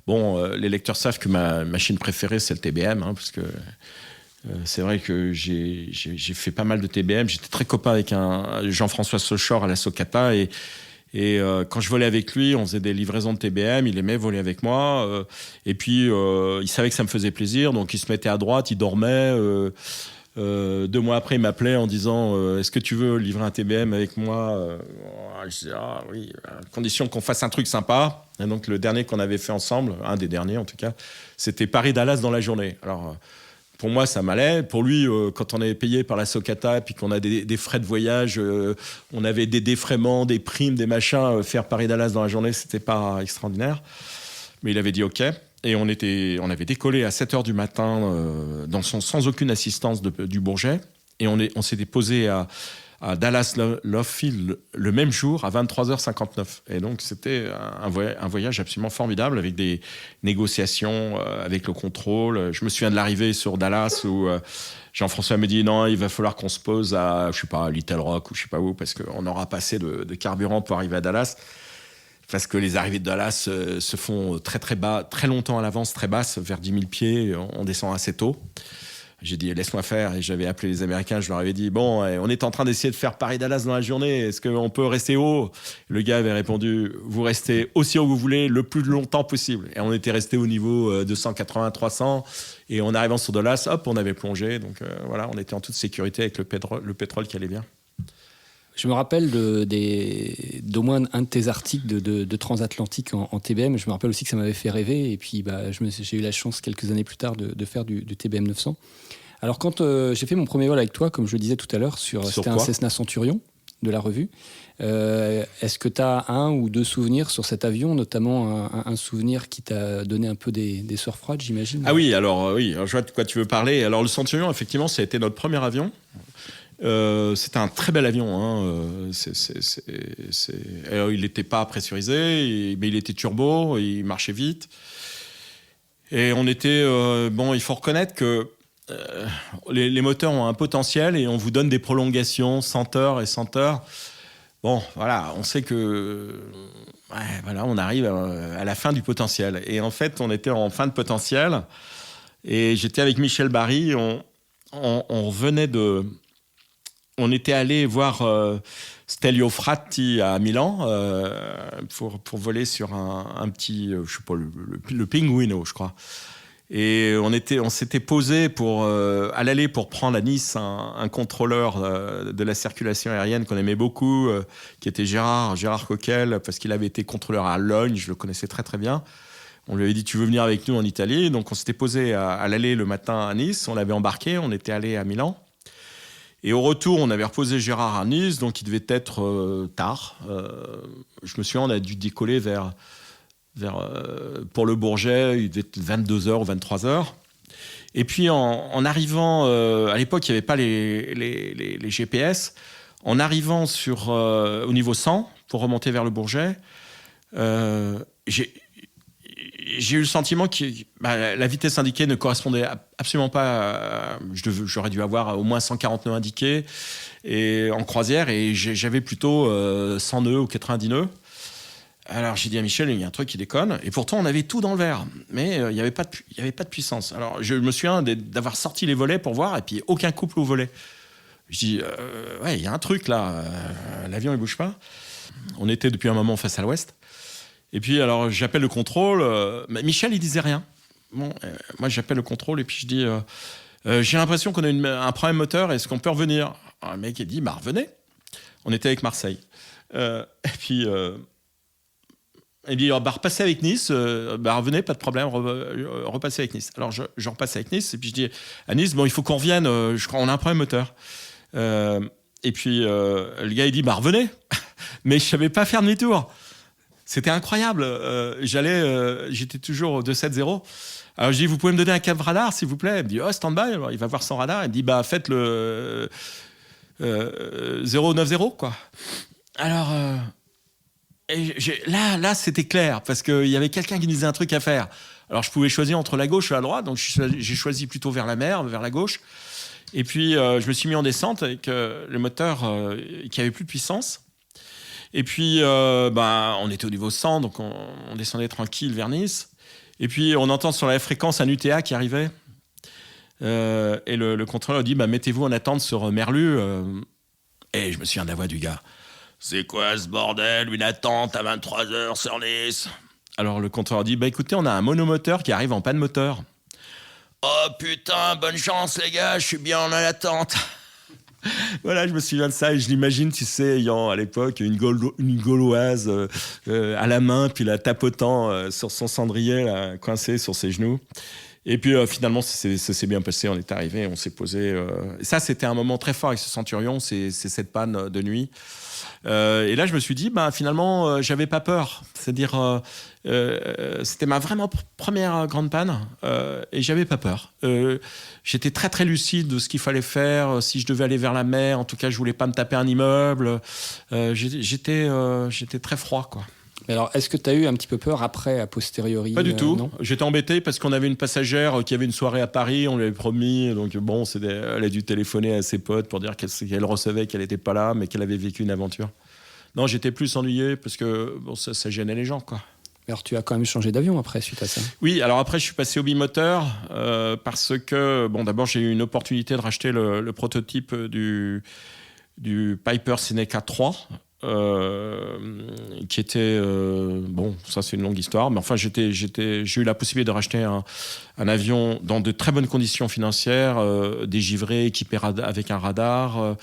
Les lecteurs savent que ma machine préférée, c'est le TBM, parce que c'est vrai que j'ai fait pas mal de TBM. J'étais très copain avec un Jean-François Sochor à la Socata et quand je volais avec lui, on faisait des livraisons de TBM. Il aimait voler avec moi. Et puis, il savait que ça me faisait plaisir, donc il se mettait à droite, il dormait. 2 mois après, il m'appelait en disant est-ce que tu veux livrer un TBM avec moi Je disais oui, à condition qu'on fasse un truc sympa. Et donc le dernier qu'on avait fait ensemble, un des derniers en tout cas, c'était Paris-Dallas dans la journée. Alors pour moi ça m'allait. Pour lui, quand on est payé par la Socata et puis qu'on a des frais de voyage, on avait des défraiements, des primes, des machins, faire Paris-Dallas dans la journée, c'était pas extraordinaire. Mais il avait dit OK. Et on avait décollé à 7h du matin sans aucune assistance du Bourget. Et on s'était posé à Dallas Love Field le même jour à 23h59. Et donc c'était un voyage absolument formidable avec des négociations avec le contrôle. Je me souviens de l'arrivée sur Dallas où Jean-François me dit non, il va falloir qu'on se pose à Little Rock ou je sais pas où parce qu'on aura passé de carburant pour arriver à Dallas. Parce que les arrivées de Dallas se font très très bas, très longtemps à l'avance, très basses, vers 10 000 pieds, on descend assez tôt. J'ai dit laisse-moi faire et j'avais appelé les Américains, je leur avais dit bon, on est en train d'essayer de faire Paris-Dallas dans la journée, est-ce qu'on peut rester haut? Le gars avait répondu vous restez aussi haut que vous voulez, le plus longtemps possible. Et on était resté au niveau 280-300 et en arrivant sur Dallas, hop, on avait plongé. Donc voilà, on était en toute sécurité avec le pétrole qui allait bien. Je me rappelle d'au moins un de tes articles de transatlantique en TBM. Je me rappelle aussi que ça m'avait fait rêver. Et puis, j'ai eu la chance, quelques années plus tard, de faire du TBM 900. Alors, quand j'ai fait mon premier vol avec toi, comme je le disais tout à l'heure, c'était un Cessna Centurion de la revue. Est-ce que tu as 1 ou 2 souvenirs sur cet avion, notamment un souvenir qui t'a donné un peu des sueurs froides, j'imagine? Ah oui, alors je vois de quoi tu veux parler. Alors, le Centurion, effectivement, ça a été notre premier avion. C'était un très bel avion. Alors, il n'était pas pressurisé, mais il était turbo, il marchait vite. Et on était... il faut reconnaître que les moteurs ont un potentiel et on vous donne des prolongations 100 heures et 100 heures. Bon, voilà, on sait que... on arrive à la fin du potentiel. Et en fait, on était en fin de potentiel. Et j'étais avec Michel Barry. On venait de... On était allé voir Stelvio Fratti à Milan pour voler sur un petit, je sais pas, le Pinguino, je crois. Et on s'était posé à l'aller pour prendre à Nice un contrôleur de la circulation aérienne qu'on aimait beaucoup, qui était Gérard Coquel, parce qu'il avait été contrôleur à Logne, je le connaissais très très bien. On lui avait dit tu veux venir avec nous en Italie, donc on s'était posé à l'aller le matin à Nice, on l'avait embarqué, on était allé à Milan. Et au retour, on avait reposé Gérard à Nice, donc il devait être tard. Je me souviens, on a dû décoller pour le Bourget, il devait être 22h ou 23h. Et puis en arrivant, à l'époque, il n'y avait pas les GPS. En arrivant au niveau 100, pour remonter vers le Bourget, j'ai eu le sentiment que la vitesse indiquée ne correspondait absolument pas. J'aurais dû avoir au moins 140 nœuds indiqués en croisière, et j'avais plutôt 100 nœuds ou 90 nœuds. Alors j'ai dit à Michel, il y a un truc qui déconne. Et pourtant, on avait tout dans le vert, mais il n'y avait pas de puissance. Alors je me souviens d'avoir sorti les volets pour voir, et puis aucun couple au volet. Je dis, ouais, il y a un truc là, l'avion il bouge pas. On était depuis un moment face à l'ouest. Et puis alors j'appelle le contrôle, mais Michel il disait rien. Bon, moi j'appelle le contrôle et puis je dis, j'ai l'impression qu'on a un problème moteur, est-ce qu'on peut revenir? Alors, le mec il dit, revenez. On était avec Marseille. Et puis il dit, repassez avec Nice, revenez, pas de problème, repassez avec Nice. Alors je repasse avec Nice et puis je dis à Nice, il faut qu'on revienne, je crois qu'on a un problème moteur. Et puis le gars il dit, revenez. Mais je savais pas faire demi-tour. C'était incroyable. J'étais toujours au 270. Alors je dis, vous pouvez me donner un cap radar, s'il vous plaît? Il me dit, stand-by. Alors, il va voir son radar. Il me dit, faites le 090, quoi. Alors, là, c'était clair, parce qu'il y avait quelqu'un qui me disait un truc à faire. Alors, je pouvais choisir entre la gauche et la droite. Donc, j'ai choisi plutôt vers la mer, vers la gauche. Et puis, je me suis mis en descente avec le moteur qui avait plus de puissance. Et puis, on était au niveau 100, donc on descendait tranquille vers Nice. Et puis, on entend sur la fréquence un UTA qui arrivait. Et le contrôleur dit, mettez-vous en attente sur Merlu. Et je me souviens de la voix du gars. C'est quoi ce bordel, une attente à 23h sur Nice? Alors, le contrôleur dit, écoutez, on a un monomoteur qui arrive en panne moteur. Oh putain, bonne chance les gars, je suis bien en attente. Voilà, je me souviens de ça et je l'imagine, ayant à l'époque une Gauloise à la main, puis la tapotant sur son cendrier, là, coincée sur ses genoux. Et puis finalement, ça s'est bien passé, on est arrivé, on s'est posé. Ça, c'était un moment très fort avec ce Centurion, c'est cette panne de nuit. Et là, je me suis dit, finalement, j'avais pas peur. C'est-à-dire, c'était ma vraiment première grande panne et j'avais pas peur. J'étais très, très lucide de ce qu'il fallait faire. Si je devais aller vers la mer, en tout cas, je voulais pas me taper un immeuble. J'étais très froid, quoi. Mais alors, est-ce que tu as eu un petit peu peur après, a posteriori? Pas du tout. Non, j'étais embêté parce qu'on avait une passagère qui avait une soirée à Paris, on lui avait promis. Donc bon, elle a dû téléphoner à ses potes pour dire qu'elle recevait, qu'elle n'était pas là, mais qu'elle avait vécu une aventure. Non, j'étais plus ennuyé parce que ça gênait les gens, quoi. Alors, tu as quand même changé d'avion après, suite à ça? Oui, alors après, je suis passé au bimoteur parce que, d'abord, j'ai eu une opportunité de racheter le prototype du Piper Seneca 3. Qui était ça c'est une longue histoire, mais enfin j'ai eu la possibilité de racheter un avion dans de très bonnes conditions financières, dégivré, équipé avec un radar,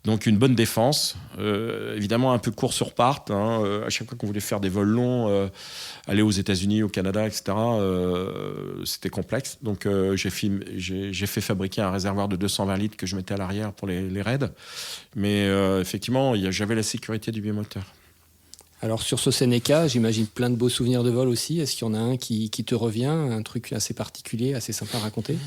donc une bonne défense, évidemment un peu court sur part, à chaque fois qu'on voulait faire des vols longs, aller aux États-Unis, au Canada, etc., c'était complexe. Donc j'ai fait fabriquer un réservoir de 220 litres que je mettais à l'arrière pour les raids. Mais effectivement, j'avais la sécurité du bimoteur. Alors sur ce Seneca, j'imagine plein de beaux souvenirs de vol aussi. Est-ce qu'il y en a un qui te revient, un truc assez particulier, assez sympa à raconter?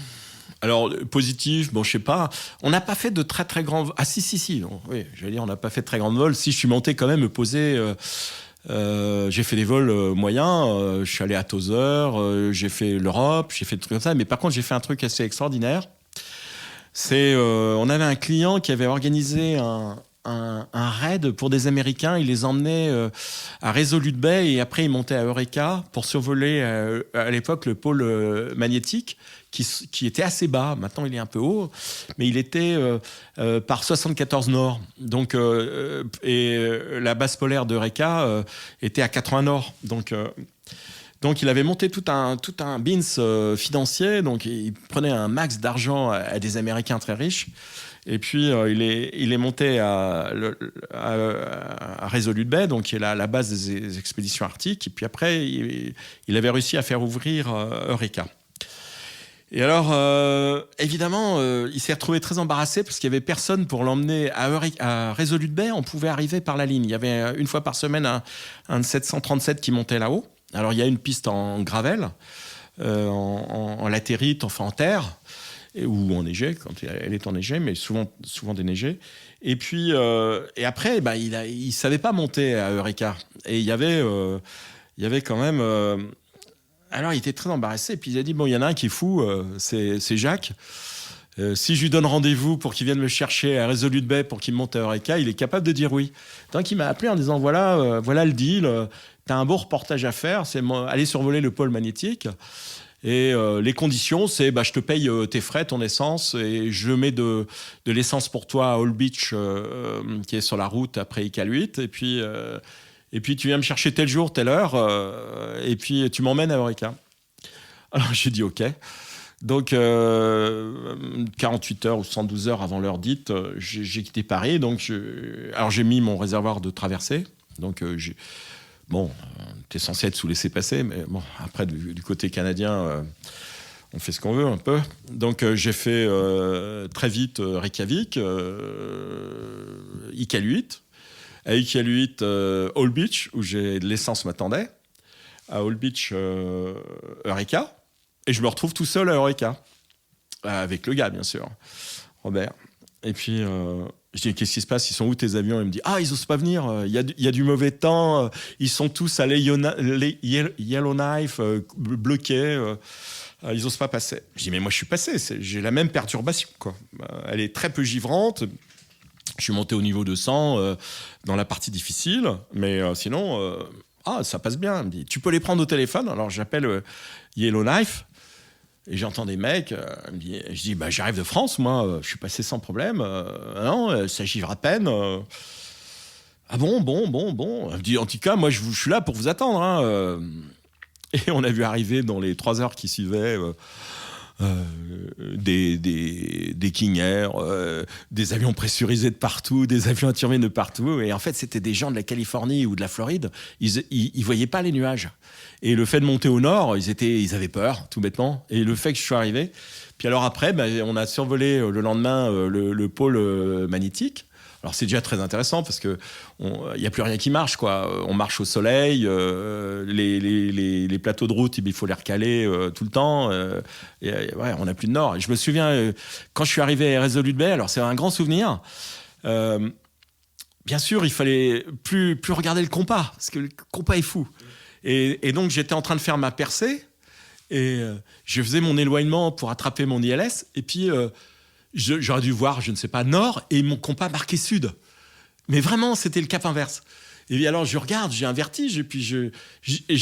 Alors, positif, je sais pas. On n'a pas fait de très, très grands... Ah, si. Oui, je veux dire, on n'a pas fait de très grands vols. Si, je suis monté quand même me poser... j'ai fait des vols moyens. Je suis allé à Tozeur, j'ai fait l'Europe, j'ai fait des trucs comme ça. Mais par contre, j'ai fait un truc assez extraordinaire. On avait un client qui avait organisé un raid pour des Américains. Il les emmenait à Resolute Bay et après, il montait à Eureka pour survoler à l'époque le pôle magnétique qui était assez bas. Maintenant, il est un peu haut, mais il était par 74 nord. Donc, et la base polaire d'Eureka était à 80 nord. Donc, il avait monté tout un bins financier. Donc, il prenait un max d'argent à des Américains très riches. Et puis, il est monté à Resolute Bay, donc qui est la base des expéditions arctiques. Et puis après, il avait réussi à faire ouvrir Eureka. Et alors, évidemment, il s'est retrouvé très embarrassé parce qu'il n'y avait personne pour l'emmener à Resolute Bay. On pouvait arriver par la ligne. Il y avait une fois par semaine un 737 qui montait là-haut. Alors, il y a une piste en gravel, en latérite, enfin en terre. ou enneigé, quand elle est enneigée, mais souvent déneigée. Et puis, et après, il savait pas monter à Eureka. Et il y avait quand même... alors, il était très embarrassé. Et puis, il a dit, bon, il y en a un qui est fou, c'est Jacques. Si je lui donne rendez-vous pour qu'il vienne me chercher à Resolute Bay pour qu'il monte à Eureka, il est capable de dire oui. Donc, il m'a appelé en disant, voilà le deal, t'as un beau reportage à faire, c'est aller survoler le pôle magnétique. Et les conditions, c'est je te paye tes frais, ton essence, et je mets de l'essence pour toi à Old Beach, qui est sur la route après Iqaluit. Et puis tu viens me chercher tel jour, telle heure, et puis tu m'emmènes à Eureka. Alors j'ai dit OK. Donc 48 heures ou 112 heures avant l'heure dite, j'ai quitté Paris. Donc alors j'ai mis mon réservoir de traversée. Donc bon, t'es censé être sous laissez-passer, mais bon, après, du côté canadien, on fait ce qu'on veut un peu. Donc, j'ai fait très vite Reykjavik, Iqaluit. À Iqaluit, Old Beach, où l'essence m'attendait. À Old Beach, Eureka. Et je me retrouve tout seul à Eureka. Avec le gars, bien sûr, Robert. Et puis... je dis, qu'est-ce qui se passe? Ils sont où tes avions? Il me dit, ils osent pas venir. Il y a du mauvais temps. Ils sont tous à Yellowknife, bloqués. Ils osent pas passer. Je dis, mais moi, je suis passé. J'ai la même perturbation, quoi. Elle est très peu givrante. Je suis monté au niveau 200 dans la partie difficile. Mais sinon, ça passe bien. Il me dit, tu peux les prendre au téléphone? Alors, j'appelle Yellowknife. Et j'entends des mecs, je dis, j'arrive de France, moi, je suis passé sans problème. Non, ça givre à peine. Ah bon. Elle me dit, en tout cas, moi, je suis là pour vous attendre. Hein. Et on a vu arriver dans les 3 heures qui suivaient des King Air, des avions pressurisés de partout, des avions à turbine de partout. Et en fait, c'était des gens de la Californie ou de la Floride. Ils voyaient pas les nuages. Et le fait de monter au nord, ils avaient peur, tout bêtement. Et le fait que je suis arrivé... Puis alors après, on a survolé le lendemain le pôle magnétique. Alors c'est déjà très intéressant parce qu'il n'y a plus rien qui marche, quoi. On marche au soleil, les plateaux de route, il faut les recaler tout le temps. On n'a plus de nord. Et je me souviens, quand je suis arrivé à Resolute Bay, alors c'est un grand souvenir... bien sûr, il fallait plus regarder le compas, parce que le compas est fou. Et donc, j'étais en train de faire ma percée, et je faisais mon éloignement pour attraper mon ILS, et puis j'aurais dû voir, je ne sais pas, nord, et mon compas marqué sud. Mais vraiment, c'était le cap inverse. Et alors, je regarde, j'ai un vertige, et puis je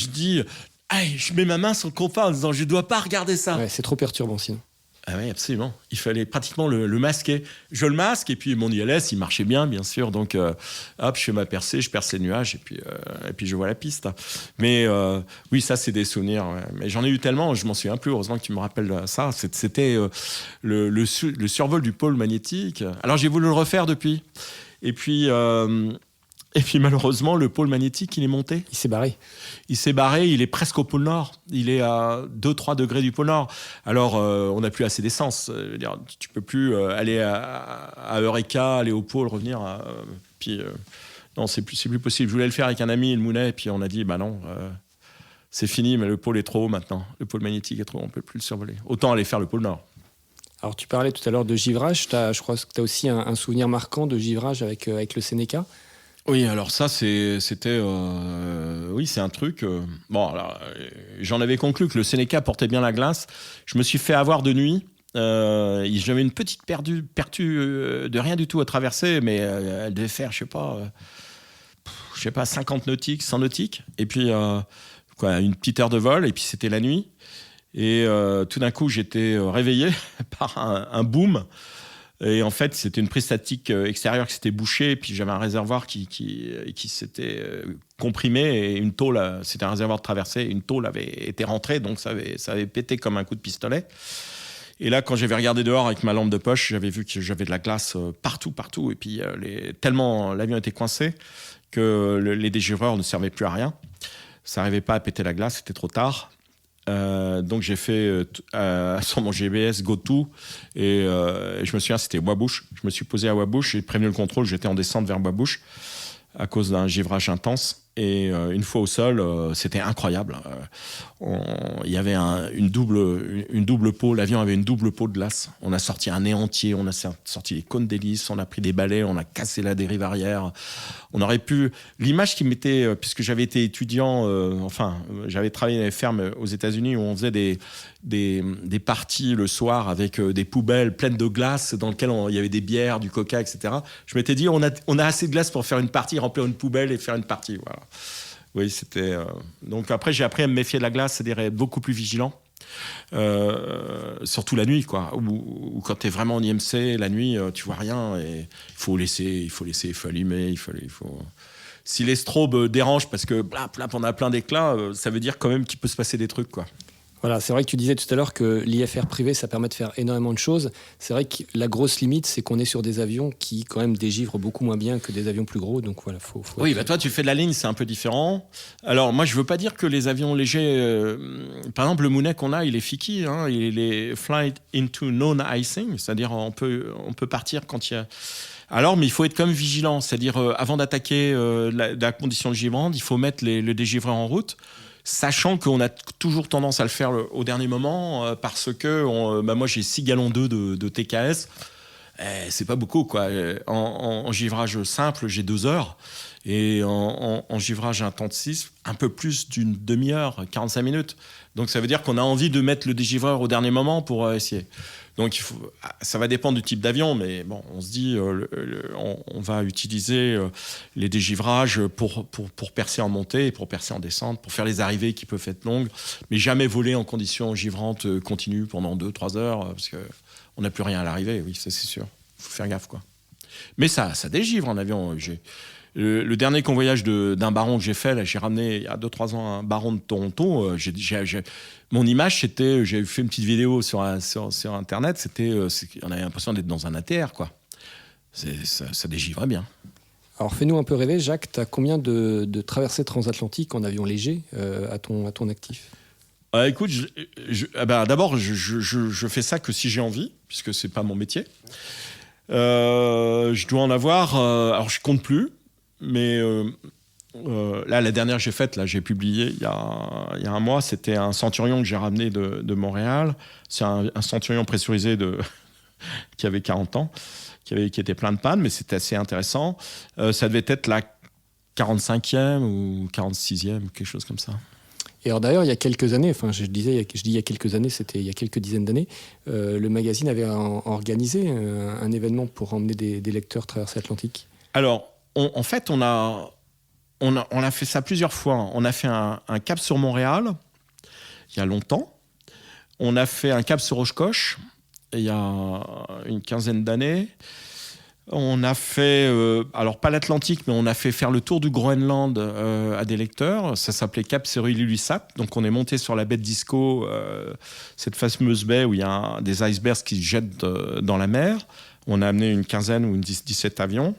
dis, je mets ma main sur le compas en disant, je ne dois pas regarder ça. Ouais, c'est trop perturbant, sinon. Ah oui, absolument. Il fallait pratiquement le masquer. Je le masque, et puis mon ILS, il marchait bien sûr. Donc, hop, je fais ma percée, je perce les nuages, et puis je vois la piste. Mais oui, ça, c'est des souvenirs. Ouais. Mais j'en ai eu tellement, je m'en souviens plus. Heureusement que tu me rappelles ça. C'était le survol du pôle magnétique. Alors, j'ai voulu le refaire depuis. Et puis malheureusement, le pôle magnétique, il est monté. Il s'est barré. Il est presque au pôle Nord. Il est à 2-3 degrés du pôle Nord. Alors, on n'a plus assez d'essence. Tu ne peux plus aller à Eureka, aller au pôle, revenir. Non, c'est plus possible. Je voulais le faire avec un ami, le Mounet, et puis on a dit, non, c'est fini, mais le pôle est trop haut maintenant. Le pôle magnétique est trop haut, on ne peut plus le survoler. Autant aller faire le pôle Nord. Alors, tu parlais tout à l'heure de givrage. Je crois que tu as aussi un souvenir marquant de givrage avec le Seneca. Oui, alors ça, c'était... oui, c'est un truc... bon, alors, j'en avais conclu que le Seneca portait bien la glace. Je me suis fait avoir de nuit. J'avais une petite pertu de rien du tout à traverser, mais elle devait faire, je sais pas, 50 nautiques, 100 nautiques. Et puis, une petite heure de vol, et puis c'était la nuit. Et tout d'un coup, j'étais réveillé par un boom. Et en fait, c'était une prise statique extérieure qui s'était bouchée, et puis j'avais un réservoir qui s'était comprimé, et une tôle, c'était un réservoir de traversée, une tôle avait été rentrée, donc ça avait pété comme un coup de pistolet. Et là, quand j'avais regardé dehors avec ma lampe de poche, j'avais vu que j'avais de la glace partout, et puis tellement l'avion était coincé que les dégivreurs ne servaient plus à rien. Ça n'arrivait pas à péter la glace, c'était trop tard. Donc j'ai fait sur mon GBS GoTo, et je me souviens, c'était Wabush. Je me suis posé à Wabush, j'ai prévenu le contrôle, j'étais en descente vers Wabush à cause d'un givrage intense. Et une fois au sol, c'était incroyable. Il y avait une double peau. L'avion avait une double peau de glace. On a sorti un nez entier, on a sorti des cônes d'hélice, on a pris des balais, on a cassé la dérive arrière. On aurait pu... L'image qui m'était... Puisque j'avais été étudiant, j'avais travaillé dans les fermes aux États-Unis où on faisait des parties le soir avec des poubelles pleines de glace dans lesquelles il y avait des bières, du coca, etc. Je m'étais dit, on a assez de glace pour faire une partie, remplir une poubelle et faire une partie. Voilà. Oui, c'était... Donc après, j'ai appris à me méfier de la glace, c'est-à-dire être beaucoup plus vigilant. Surtout la nuit, quoi. Ou quand tu es vraiment en IMC, la nuit, tu vois rien. Et il faut allumer, il faut... Si les strobes dérangent parce que on a plein d'éclats, ça veut dire quand même qu'il peut se passer des trucs, quoi. Voilà, c'est vrai que tu disais tout à l'heure que l'IFR privé, ça permet de faire énormément de choses. C'est vrai que la grosse limite, c'est qu'on est sur des avions qui, quand même, dégivrent beaucoup moins bien que des avions plus gros. Donc voilà, faut Oui, toi, tu fais de la ligne, c'est un peu différent. Alors, moi, je veux pas dire que les avions légers... par exemple, le Mounet qu'on a, il est FIKI. Hein, il est Flight into Non-Icing, c'est-à-dire on peut partir quand il y a... Alors, mais il faut être quand même vigilant. C'est-à-dire, avant d'attaquer la condition de givrande, il faut mettre le dégivreur en route, sachant qu'on a toujours tendance à le faire au dernier moment, parce que moi, j'ai 6 gallons d'eau de TKS. C'est pas beaucoup, quoi. En givrage simple, j'ai 2 heures. Et en givrage intensif, un peu plus d'une demi-heure, 45 minutes. Donc, ça veut dire qu'on a envie de mettre le dégivreur au dernier moment pour essayer. Donc, ça va dépendre du type d'avion, mais bon, on se dit, on va utiliser les dégivrages pour percer en montée et pour percer en descente, pour faire les arrivées qui peuvent être longues, mais jamais voler en conditions givrantes continues pendant 2-3 heures, parce qu'on n'a plus rien à l'arrivée, oui, ça c'est sûr. Il faut faire gaffe, quoi. Mais ça dégivre en avion. Le dernier convoyage d'un baron que j'ai fait, là, j'ai ramené il y a 2-3 ans un baron de Toronto. Mon image, c'était, j'ai fait une petite vidéo sur Internet, on avait l'impression d'être dans un ATR, quoi. Ça dégivrait bien. Alors fais-nous un peu rêver, Jacques, tu as combien de traversées transatlantiques en avion léger à ton actif ? Écoute, d'abord, je fais ça que si j'ai envie, puisque c'est pas mon métier. Je dois en avoir, alors je compte plus, mais là, la dernière que j'ai faite, là, j'ai publié il y a un mois, c'était un Centurion que j'ai ramené de Montréal. C'est un Centurion pressurisé qui avait 40 ans, qui était plein de pannes, mais c'était assez intéressant. Ça devait être la 45e ou 46e, quelque chose comme ça. Et alors d'ailleurs, il y a quelques années, je dis il y a quelques années, c'était il y a quelques dizaines d'années, le magazine avait organisé un événement pour emmener des lecteurs traverser l'Atlantique. Alors, en fait, on a fait ça plusieurs fois. On a fait un cap sur Montréal, il y a longtemps. On a fait un cap sur Oshkosh, il y a une quinzaine d'années. On a fait, alors pas l'Atlantique, mais on a fait faire le tour du Groenland à des lecteurs. Ça s'appelait Cap Serui-Ilulissat. Donc on est monté sur la baie de Disko, cette fameuse baie où il y a des icebergs qui se jettent dans la mer. On a amené une quinzaine ou 17 avions.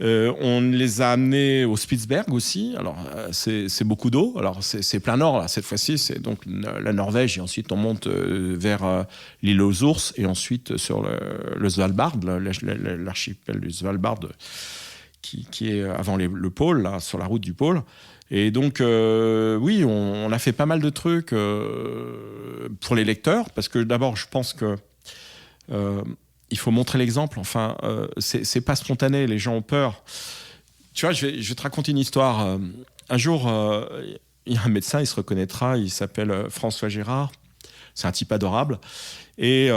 On les a amenés au Spitsberg aussi. Alors, c'est beaucoup d'eau. Alors, c'est plein nord, là, cette fois-ci. C'est donc la Norvège. Et ensuite, on monte vers l'île aux ours. Et ensuite, sur le Svalbard, l'archipel du Svalbard, qui est avant le pôle, là, sur la route du pôle. Et donc, oui, on a fait pas mal de trucs pour les lecteurs. Parce que d'abord, je pense que... il faut montrer l'exemple. Enfin, c'est pas spontané. Les gens ont peur. Tu vois, je vais te raconter une histoire. Un jour, il y a un médecin, il se reconnaîtra. Il s'appelle François Gérard. C'est un type adorable. Et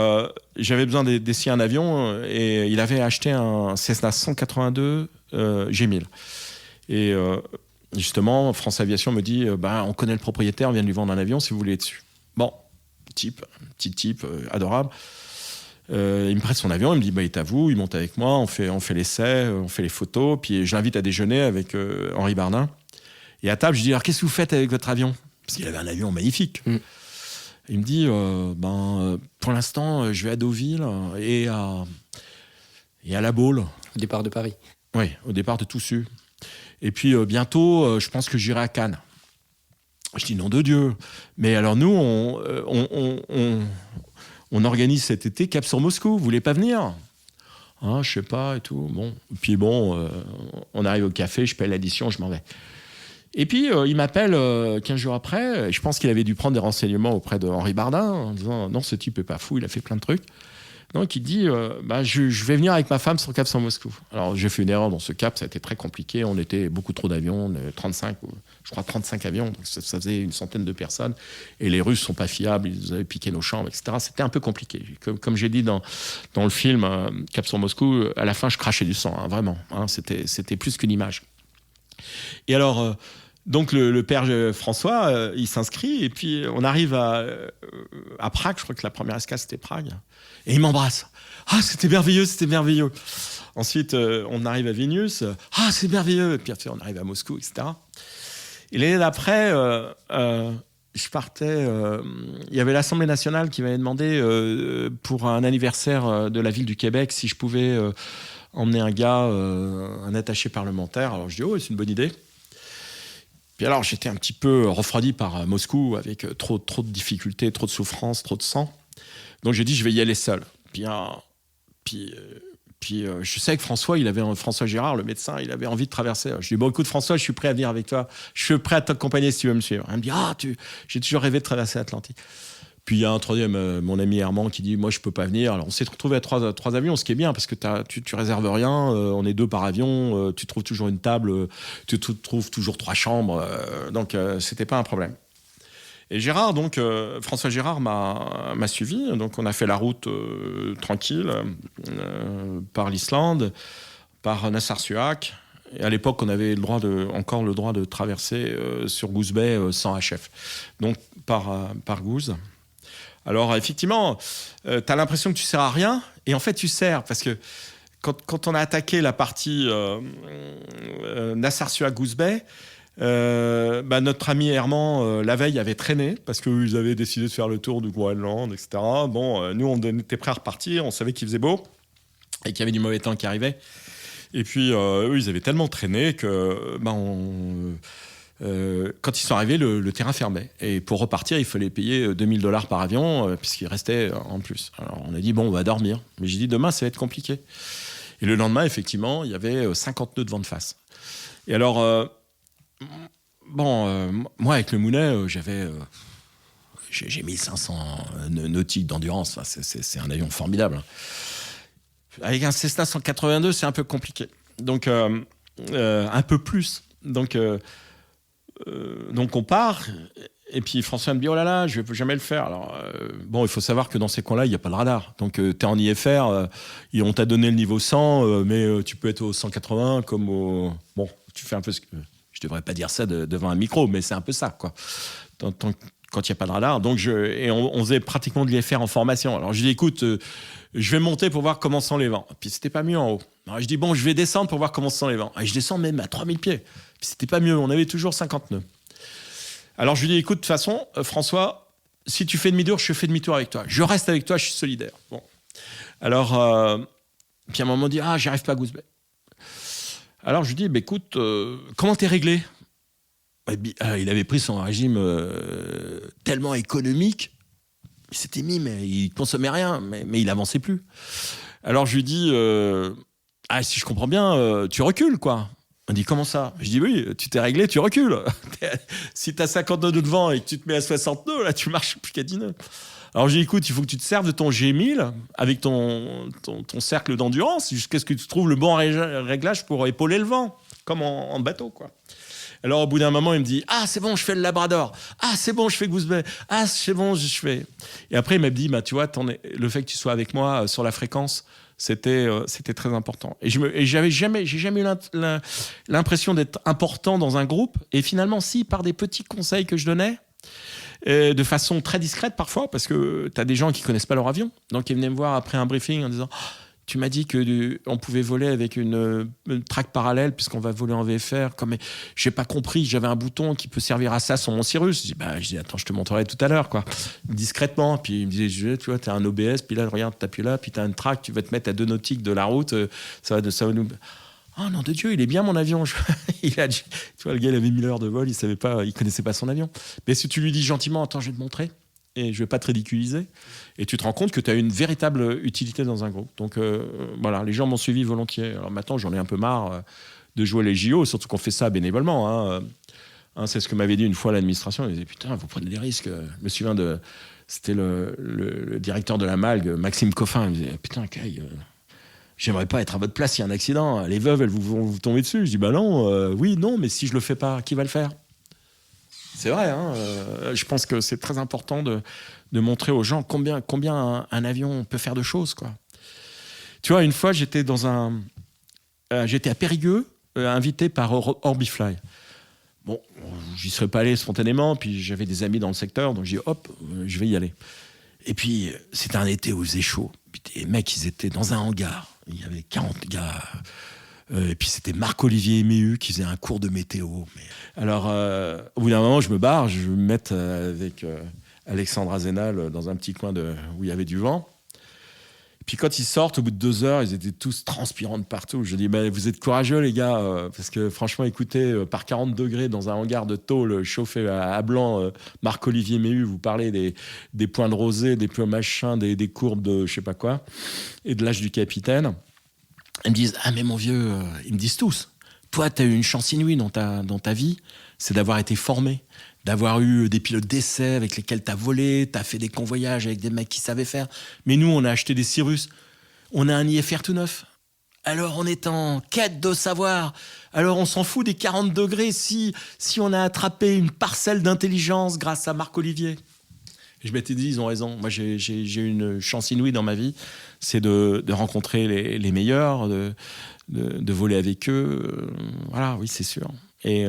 j'avais besoin d'essayer un avion. Et il avait acheté un Cessna 182 G1000. Et justement, France Aviation me dit on connaît le propriétaire, on vient de lui vendre un avion si vous voulez dessus. Bon, petit type adorable. Il me prête son avion, il me dit il est à vous, il monte avec moi, on fait l'essai, on fait les photos, puis je l'invite à déjeuner avec Henri Bardin. Et à table, je dis alors qu'est-ce que vous faites avec votre avion ? Parce qu'il avait un avion magnifique. Il me dit pour l'instant, je vais à Deauville et à La Baule. Au départ de Paris. Oui, au départ de Toussus. Et puis bientôt, je pense que j'irai à Cannes. Je dis nom de Dieu. Mais alors nous, on organise cet été Cap sur Moscou. Vous voulez pas venir ? Je sais pas et tout. Bon. Puis on arrive au café, je paye l'addition, je m'en vais. Et puis, il m'appelle 15 jours après. Je pense qu'il avait dû prendre des renseignements auprès de Henri Bardin en disant « Non, ce type n'est pas fou, il a fait plein de trucs. » Donc, il dit je vais venir avec ma femme sur le cap San-Moscou. Alors, j'ai fait une erreur dans ce cap, ça a été très compliqué. On était beaucoup trop d'avions, 35 avions, donc ça faisait une centaine de personnes. Et les Russes ne sont pas fiables, ils avaient piqué nos chambres, etc. C'était un peu compliqué. Comme j'ai dit dans le film Cap San-Moscou, à la fin, je crachais du sang, vraiment. C'était plus qu'une image. Et alors... Donc le père François, il s'inscrit et puis on arrive à Prague, je crois que la première escale c'était Prague, et il m'embrasse. Ah, c'était merveilleux, c'était merveilleux. Ensuite, on arrive à Vilnius. Ah, c'est merveilleux. Et puis après, on arrive à Moscou, etc. Et l'année d'après, je partais. Il y avait l'Assemblée nationale qui m'avait demandé pour un anniversaire de la ville du Québec si je pouvais emmener un gars, un attaché parlementaire. Alors je dis c'est une bonne idée. Puis alors, j'étais un petit peu refroidi par Moscou, avec trop de difficultés, trop de souffrances, trop de sang. Donc j'ai dit, je vais y aller seul. Puis je sais que François Gérard, le médecin, il avait envie de traverser. Je lui ai dit, écoute François, je suis prêt à venir avec toi. Je suis prêt à t'accompagner si tu veux me suivre. Il me dit, j'ai toujours rêvé de traverser l'Atlantique. Puis il y a un troisième, mon ami Herman, qui dit, moi je peux pas venir. Alors on s'est retrouvé à trois avions, ce qui est bien, parce que tu réserves rien, on est 2 par avion, tu trouves toujours une table, tu trouves toujours 3 chambres, donc c'était pas un problème. Et Gérard, donc François Gérard m'a suivi, donc on a fait la route tranquille par l'Islande, par Nassar-Suak. Et à l'époque, on avait encore le droit de traverser sur Goose Bay sans HF, donc par Goose. Alors effectivement, tu as l'impression que tu sers à rien, et en fait tu sers, parce que quand on a attaqué la partie Nassar-Suak-Goose Bay, notre ami Herman, la veille, avait traîné, parce qu'ils avaient décidé de faire le tour du Groenland, etc. Bon, nous, on était prêts à repartir, on savait qu'il faisait beau, et qu'il y avait du mauvais temps qui arrivait. Et puis, eux, ils avaient tellement traîné que... quand ils sont arrivés, le terrain fermait. Et pour repartir, il fallait payer $2000 par avion, puisqu'il restait en plus. Alors on a dit, on va dormir. Mais j'ai dit, demain, ça va être compliqué. Et le lendemain, effectivement, il y avait 50 nœuds de vent de face. Et alors, moi, avec le Mounet, j'ai 1500 nautiques d'endurance. Enfin, c'est un avion formidable. Avec un Cessna 182, c'est un peu compliqué. Donc, un peu plus. Donc on part, et puis François me dit, oh là là, je ne vais jamais le faire. Alors, il faut savoir que dans ces coins-là, il n'y a pas de radar. Donc, tu es en IFR, on t'a donné le niveau 100, mais tu peux être au 180 comme au... Bon, tu fais un peu ce que... Je ne devrais pas dire ça devant un micro, mais c'est un peu ça, quoi. Quand il n'y a pas de radar. Donc, on faisait pratiquement de l'IFR en formation. Alors, je dis, écoute, je vais monter pour voir comment sont les vents. Puis, c'était pas mieux en haut. Alors, je dis, je vais descendre pour voir comment sont les vents. Et je descends même à 3000 pieds. Puis, c'était pas mieux. On avait toujours 50 nœuds. Alors, je lui dis, écoute, de toute façon, François, si tu fais demi-tour, je fais demi-tour avec toi. Je reste avec toi, je suis solidaire. Bon. Alors, puis à un moment, on dit, j'y arrive pas à Goose Bay. Alors, je lui dis, écoute, comment t'es réglé ? Il avait pris son régime tellement économique, il s'était mis, mais il consommait rien, mais il avançait plus. Alors je lui dis, si je comprends bien, tu recules, quoi. On dit, comment ça ? Je dis, oui, tu t'es réglé, tu recules. Si tu as 50 nœuds de vent et que tu te mets à 60 nœuds, là, tu marches plus qu'à 10 nœuds. Alors je dis, écoute, il faut que tu te serves de ton G1000 avec ton cercle d'endurance jusqu'à ce que tu trouves le bon réglage pour épauler le vent, comme en bateau, quoi. Alors, au bout d'un moment, il me dit, c'est bon, je fais le Labrador. C'est bon, je fais Goose Bay. C'est bon, je fais... Et après, il m'a dit, tu vois, le fait que tu sois avec moi sur la fréquence, c'était très important. Et j'ai jamais eu l'impression d'être important dans un groupe. Et finalement, si, par des petits conseils que je donnais, de façon très discrète parfois, parce que tu as des gens qui connaissent pas leur avion. Donc, ils venaient me voir après un briefing en disant... Tu m'as dit qu'on pouvait voler avec une traque parallèle puisqu'on va voler en VFR. J'ai pas compris, j'avais un bouton qui peut servir à ça sur mon Cirrus. Je dis attends, je te montrerai tout à l'heure, quoi. Discrètement. Puis il me disait, tu vois, t'as un OBS, puis là, regarde, t'appuies là, puis t'as une traque, tu vas te mettre à 2 nautiques de la route. Ça va nous... Oh nom de Dieu, il est bien mon avion. Tu vois, le gars, il avait 1000 heures de vol, il connaissait pas son avion. Mais si tu lui dis gentiment, attends, je vais te montrer. Et je ne vais pas te ridiculiser. Et tu te rends compte que tu as une véritable utilité dans un groupe. Donc voilà, les gens m'ont suivi volontiers. Alors maintenant, j'en ai un peu marre de jouer les JO, surtout qu'on fait ça bénévolement. Hein, c'est ce que m'avait dit une fois l'administration. Ils disaient putain, vous prenez des risques. Je me souviens c'était le directeur de la Malgue, Maxime Coffin. Il me disait putain, Kay, j'aimerais pas être à votre place. Il y a un accident. Les veuves, elles vont vous tomber dessus. Je dis bah non, oui, non, mais si je le fais pas, qui va le faire? C'est vrai. Hein, je pense que c'est très important de montrer aux gens combien un avion peut faire de choses, quoi. Tu vois, une fois, j'étais à Périgueux, invité par Orbifly. Bon, j'y serais pas allé spontanément, puis j'avais des amis dans le secteur, donc j'ai dit hop, je vais y aller. Et puis, c'était un été où il faisait chaud. Puis les mecs, ils étaient dans un hangar. Il y avait 40 gars. Et puis c'était Marc-Olivier Méhu qui faisait un cours de météo. Alors, au bout d'un moment, je me barre, je vais me mettre avec Alexandre Azenal dans un petit coin où il y avait du vent. Puis quand ils sortent, au bout de 2 heures, ils étaient tous transpirants de partout. Je dis, vous êtes courageux les gars, parce que franchement, écoutez, par 40 degrés dans un hangar de tôle chauffé à blanc, Marc-Olivier Méhu, vous parlez des points de rosée, des points machins, des courbes de je sais pas quoi, et de l'âge du capitaine. Ils me disent, ah mais mon vieux, ils me disent tous, toi, tu as eu une chance inouïe dans ta vie, c'est d'avoir été formé, d'avoir eu des pilotes d'essai avec lesquels tu as volé, tu as fait des convoyages avec des mecs qui savaient faire. Mais nous, on a acheté des Cirrus. On a un IFR tout neuf. Alors, on est en quête de savoir. Alors, on s'en fout des 40 degrés si on a attrapé une parcelle d'intelligence grâce à Marc-Olivier. Et je m'étais dit, ils ont raison. Moi, j'ai eu une chance inouïe dans ma vie. C'est de rencontrer les meilleurs, de voler avec eux. Voilà, oui, c'est sûr. Et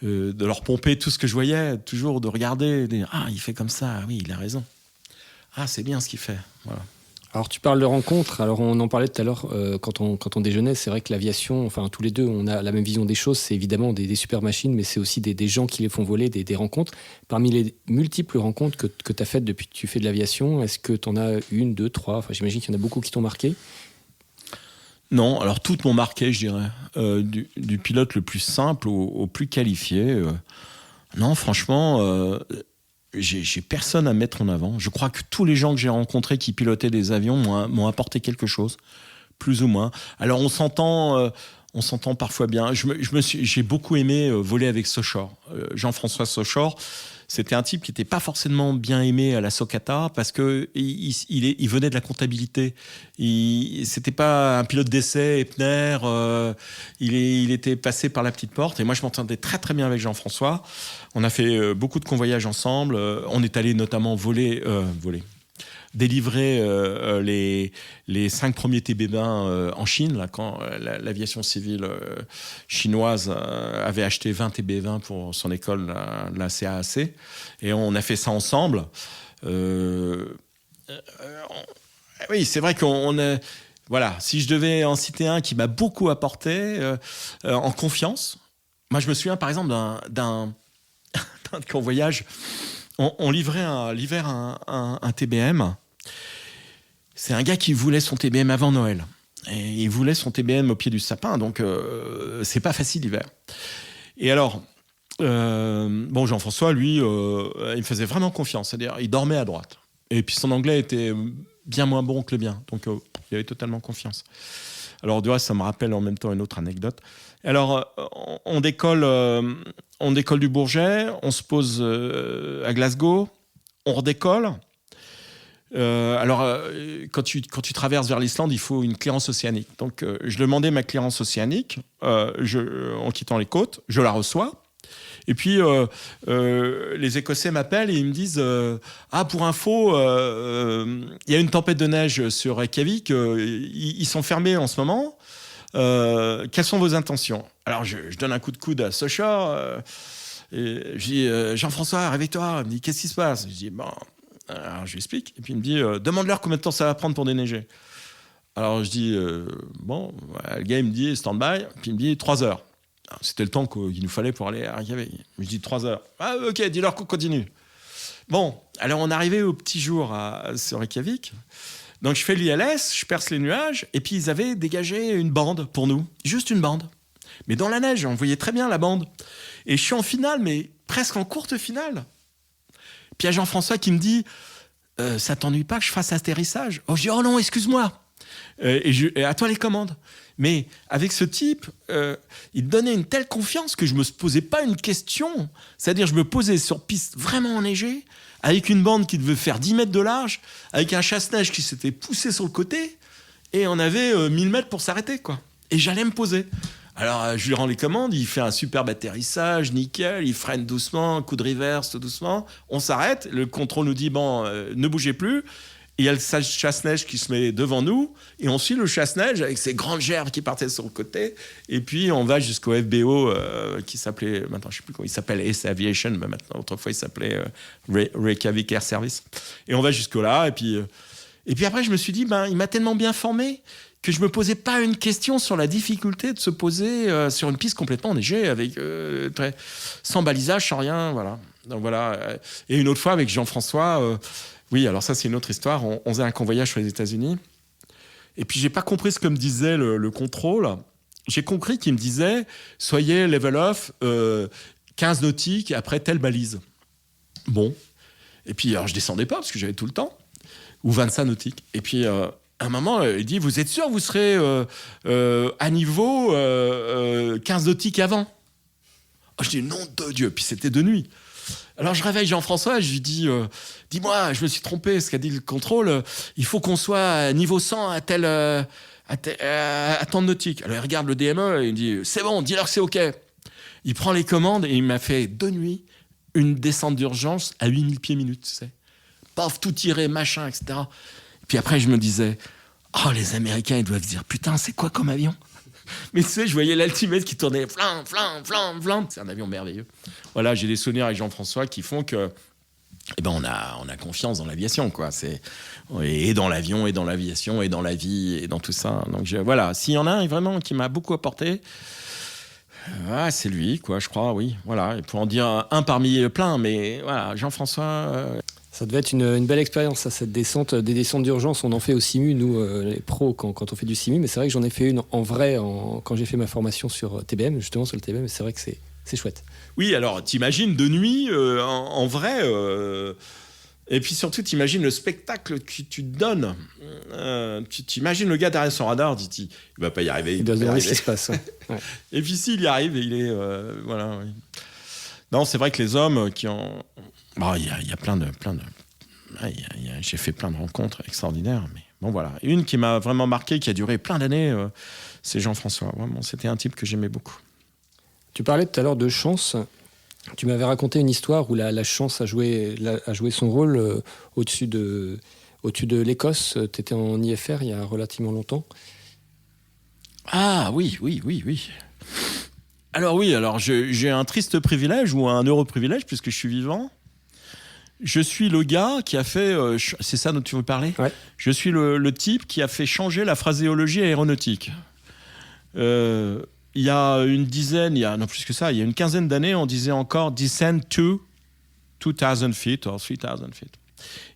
de leur pomper tout ce que je voyais, toujours de regarder, de dire, ah, il fait comme ça, oui, il a raison. Ah, c'est bien ce qu'il fait. Voilà. Alors, tu parles de rencontres. Alors, on en parlait tout à l'heure quand on déjeunait. C'est vrai que l'aviation, enfin, tous les deux, on a la même vision des choses. C'est évidemment des super machines, mais c'est aussi des gens qui les font voler, des rencontres. Parmi les multiples rencontres que tu as faites depuis que tu fais de l'aviation, est-ce que tu en as 1, 2, 3? Enfin, j'imagine qu'il y en a beaucoup qui t'ont marqué. Non, alors toutes m'ont marqué, je dirais. Du pilote le plus simple au plus qualifié. Non, franchement, j'ai personne à mettre en avant. Je crois que tous les gens que j'ai rencontrés qui pilotaient des avions m'ont apporté quelque chose, plus ou moins. Alors on s'entend parfois bien. J'ai beaucoup aimé voler avec Sochor. Jean-François Sochor, c'était un type qui n'était pas forcément bien aimé à la Socata parce qu'il venait de la comptabilité. C'était pas un pilote d'essai, Epner. Il était passé par la petite porte. Et moi, je m'entendais très très bien avec Jean-François. On a fait beaucoup de convoyages ensemble. On est allé notamment délivrer les 5 premiers TB20 en Chine, là, quand l'aviation civile chinoise avait acheté 20 TB20 pour son école, la CAAC. Et on a fait ça ensemble. Oui, c'est vrai qu'on a... Voilà, si je devais en citer un qui m'a beaucoup apporté en confiance, moi je me souviens par exemple d'un convoyage. On livrait l'hiver un TBM. C'est un gars qui voulait son TBM avant Noël. Et il voulait son TBM au pied du sapin, donc c'est pas facile l'hiver. Et alors, Jean-François, lui, il me faisait vraiment confiance. C'est-à-dire, il dormait à droite. Et puis son anglais était bien moins bon que le mien. Donc, il avait totalement confiance. Alors, du reste, ça me rappelle en même temps une autre anecdote. Alors, on décolle du Bourget, on se pose à Glasgow, on redécolle. Quand tu traverses vers l'Islande, il faut une clearance océanique. Donc, je demandais ma clearance océanique en quittant les côtes. Je la reçois. Et puis, les Écossais m'appellent et ils me disent pour info, il y a une tempête de neige sur Reykjavik. Ils sont fermés en ce moment. Quelles sont vos intentions? Alors, je donne un coup de coude à Sochor. Et je dis Jean-François, réveille-toi. Il me dit qu'est-ce qui se passe? Je dis alors je lui explique. Et puis il me dit demande-leur combien de temps ça va prendre pour déneiger. Alors je dis le gars il me dit stand-by. Puis il me dit 3 heures. Alors, c'était le temps qu'il nous fallait pour aller à Reykjavik. Je dis 3 heures. Ah ok, dis-leur qu'on continue. Bon, alors on arrivait au petit jour sur Reykjavik. Donc je fais l'ILS, je perce les nuages. Et puis ils avaient dégagé une bande pour nous. Juste une bande. Mais dans la neige, on voyait très bien la bande. Et je suis en finale, mais presque en courte finale. Puis il y a Jean-François qui me dit ça t'ennuie pas que je fasse atterrissage? Je dis oh non, excuse-moi. Et à toi les commandes. Mais avec ce type, il donnait une telle confiance que je me posais pas une question. C'est-à-dire, je me posais sur piste vraiment enneigée, avec une bande qui devait faire 10 mètres de large, avec un chasse-neige qui s'était poussé sur le côté, et on avait 1000 mètres pour s'arrêter, quoi. Et j'allais me poser. Alors, je lui rends les commandes, il fait un superbe atterrissage, nickel, il freine doucement, coup de reverse, tout doucement. On s'arrête, le contrôle nous dit, ne bougez plus. Et il y a le chasse-neige qui se met devant nous, et on suit le chasse-neige avec ses grandes gerbes qui partaient sur le côté. Et puis, on va jusqu'au FBO, qui s'appelait, maintenant, je ne sais plus comment il s'appelle, Ace Aviation, mais maintenant, autrefois, il s'appelait Reykjavik Air Service. Et on va jusque-là, et puis après, je me suis dit, il m'a tellement bien formé que je ne me posais pas une question sur la difficulté de se poser sur une piste complètement enneigée, avec, sans balisage, sans rien, voilà. Donc, voilà. Et une autre fois, avec Jean-François... oui, alors ça, c'est une autre histoire. On faisait un convoyage sur les États-Unis. Et puis, j'ai pas compris ce que me disait le contrôle. J'ai compris qu'il me disait « Soyez level off, 15 nautiques après telle balise. » Bon. Et puis, alors, je descendais pas parce que j'avais tout le temps. Ou 25 nautiques. Et puis, à un moment, il dit « Vous êtes sûr que vous serez à niveau 15 nautiques avant ?» Je dis « Nom de Dieu !» Puis, c'était de nuit. Alors, je réveille Jean-François, je lui dis « Dis-moi, je me suis trompé, ce qu'a dit le contrôle, il faut qu'on soit à niveau 100 à tant de nautique. » Alors, il regarde le DME et il dit « C'est bon, dis-leur que c'est OK. » Il prend les commandes et il m'a fait de nuit une descente d'urgence à 8000 pieds minute, tu sais. Paf, tout tiré, machin, etc. Et puis après, je me disais « Oh, les Américains, ils doivent se dire « Putain, c'est quoi comme avion ?» Mais tu sais, je voyais l'altimètre qui tournait flam, flam, flam, flam. C'est un avion merveilleux. Voilà, j'ai des souvenirs avec Jean-François qui font que, on a confiance dans l'aviation, quoi. Et dans l'avion, et dans l'aviation, et dans la vie, et dans tout ça. Donc voilà, s'il y en a un vraiment qui m'a beaucoup apporté, c'est lui, quoi, je crois, oui. Voilà, et pour en dire un parmi plein, mais voilà, Jean-François. Ça devait être une belle expérience, ça, cette descente, des descentes d'urgence. On en fait au CIMU, nous, les pros, quand on fait du CIMU. Mais c'est vrai que j'en ai fait une en vrai quand j'ai fait ma formation sur TBM, justement sur le TBM. Et c'est vrai que c'est chouette. Oui, alors t'imagines de nuit, en vrai. Et puis surtout, t'imagines le spectacle que tu te donnes. Tu imagines le gars derrière son radar, il va pas y arriver. Il doit se demander ce qui se passe. Ouais. Et puis s'il y arrive, il est... voilà. Oui. Non, c'est vrai que les hommes qui ont... Il y a plein de... j'ai fait plein de rencontres extraordinaires, mais bon, voilà. Une qui m'a vraiment marqué, qui a duré plein d'années, c'est Jean-François. Vraiment, c'était un type que j'aimais beaucoup. Tu parlais tout à l'heure de chance. Tu m'avais raconté une histoire où la chance a joué son rôle au-dessus de l'Écosse. Tu étais en IFR il y a relativement longtemps. Ah oui. Alors oui, j'ai un triste privilège ou un heureux privilège puisque je suis vivant. Je suis le gars qui a fait... c'est ça dont tu veux parler ? Ouais. Je suis le type qui a fait changer la phraséologie aéronautique. Il y a une quinzaine d'années, on disait encore « descend to 2000 feet » ou « 3000 feet ».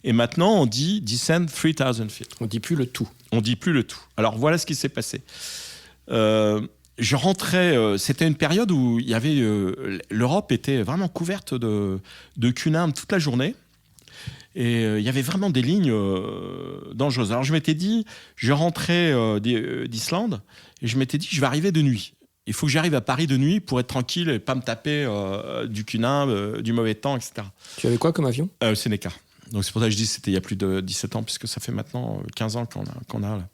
Et maintenant, on dit « descend 3000 feet ». On ne dit plus le tout. On ne dit plus le tout. Alors, voilà ce qui s'est passé. Je rentrais... c'était une période où il y avait... l'Europe était vraiment couverte de cunards toute la journée. Et il y avait vraiment des lignes dangereuses. Alors, je m'étais dit... Je rentrais d'Islande et je m'étais dit, je vais arriver de nuit. Il faut que j'arrive à Paris de nuit pour être tranquille et pas me taper du cunard, du mauvais temps, etc. Tu avais quoi comme avion ? Seneca. Donc c'est pour ça que je dis que c'était il y a plus de 17 ans, puisque ça fait maintenant 15 ans qu'on a là.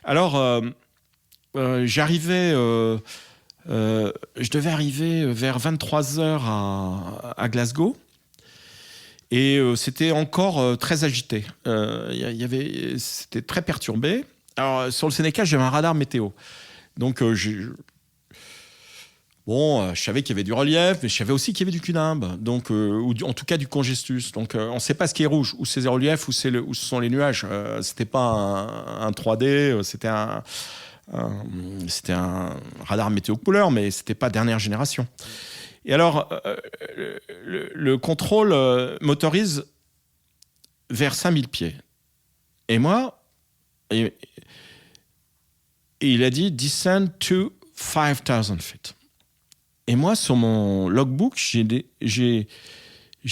Alors, j'arrivais... je devais arriver vers 23h à Glasgow. Et c'était encore très agité. C'était très perturbé. Alors, sur le Seneca, j'avais un radar météo. Donc, je savais qu'il y avait du relief, mais je savais aussi qu'il y avait du cunimbe, donc, ou en tout cas du congestus. Donc, on ne sait pas ce qui est rouge, ou c'est le relief, ou ce sont les nuages. C'était pas un 3D, c'était un radar météo couleur, mais c'était pas dernière génération. Et alors, le contrôle motorise vers 5000 pieds. Et moi, et il a dit « descend to 5000 feet ». Et moi, sur mon logbook, j'ai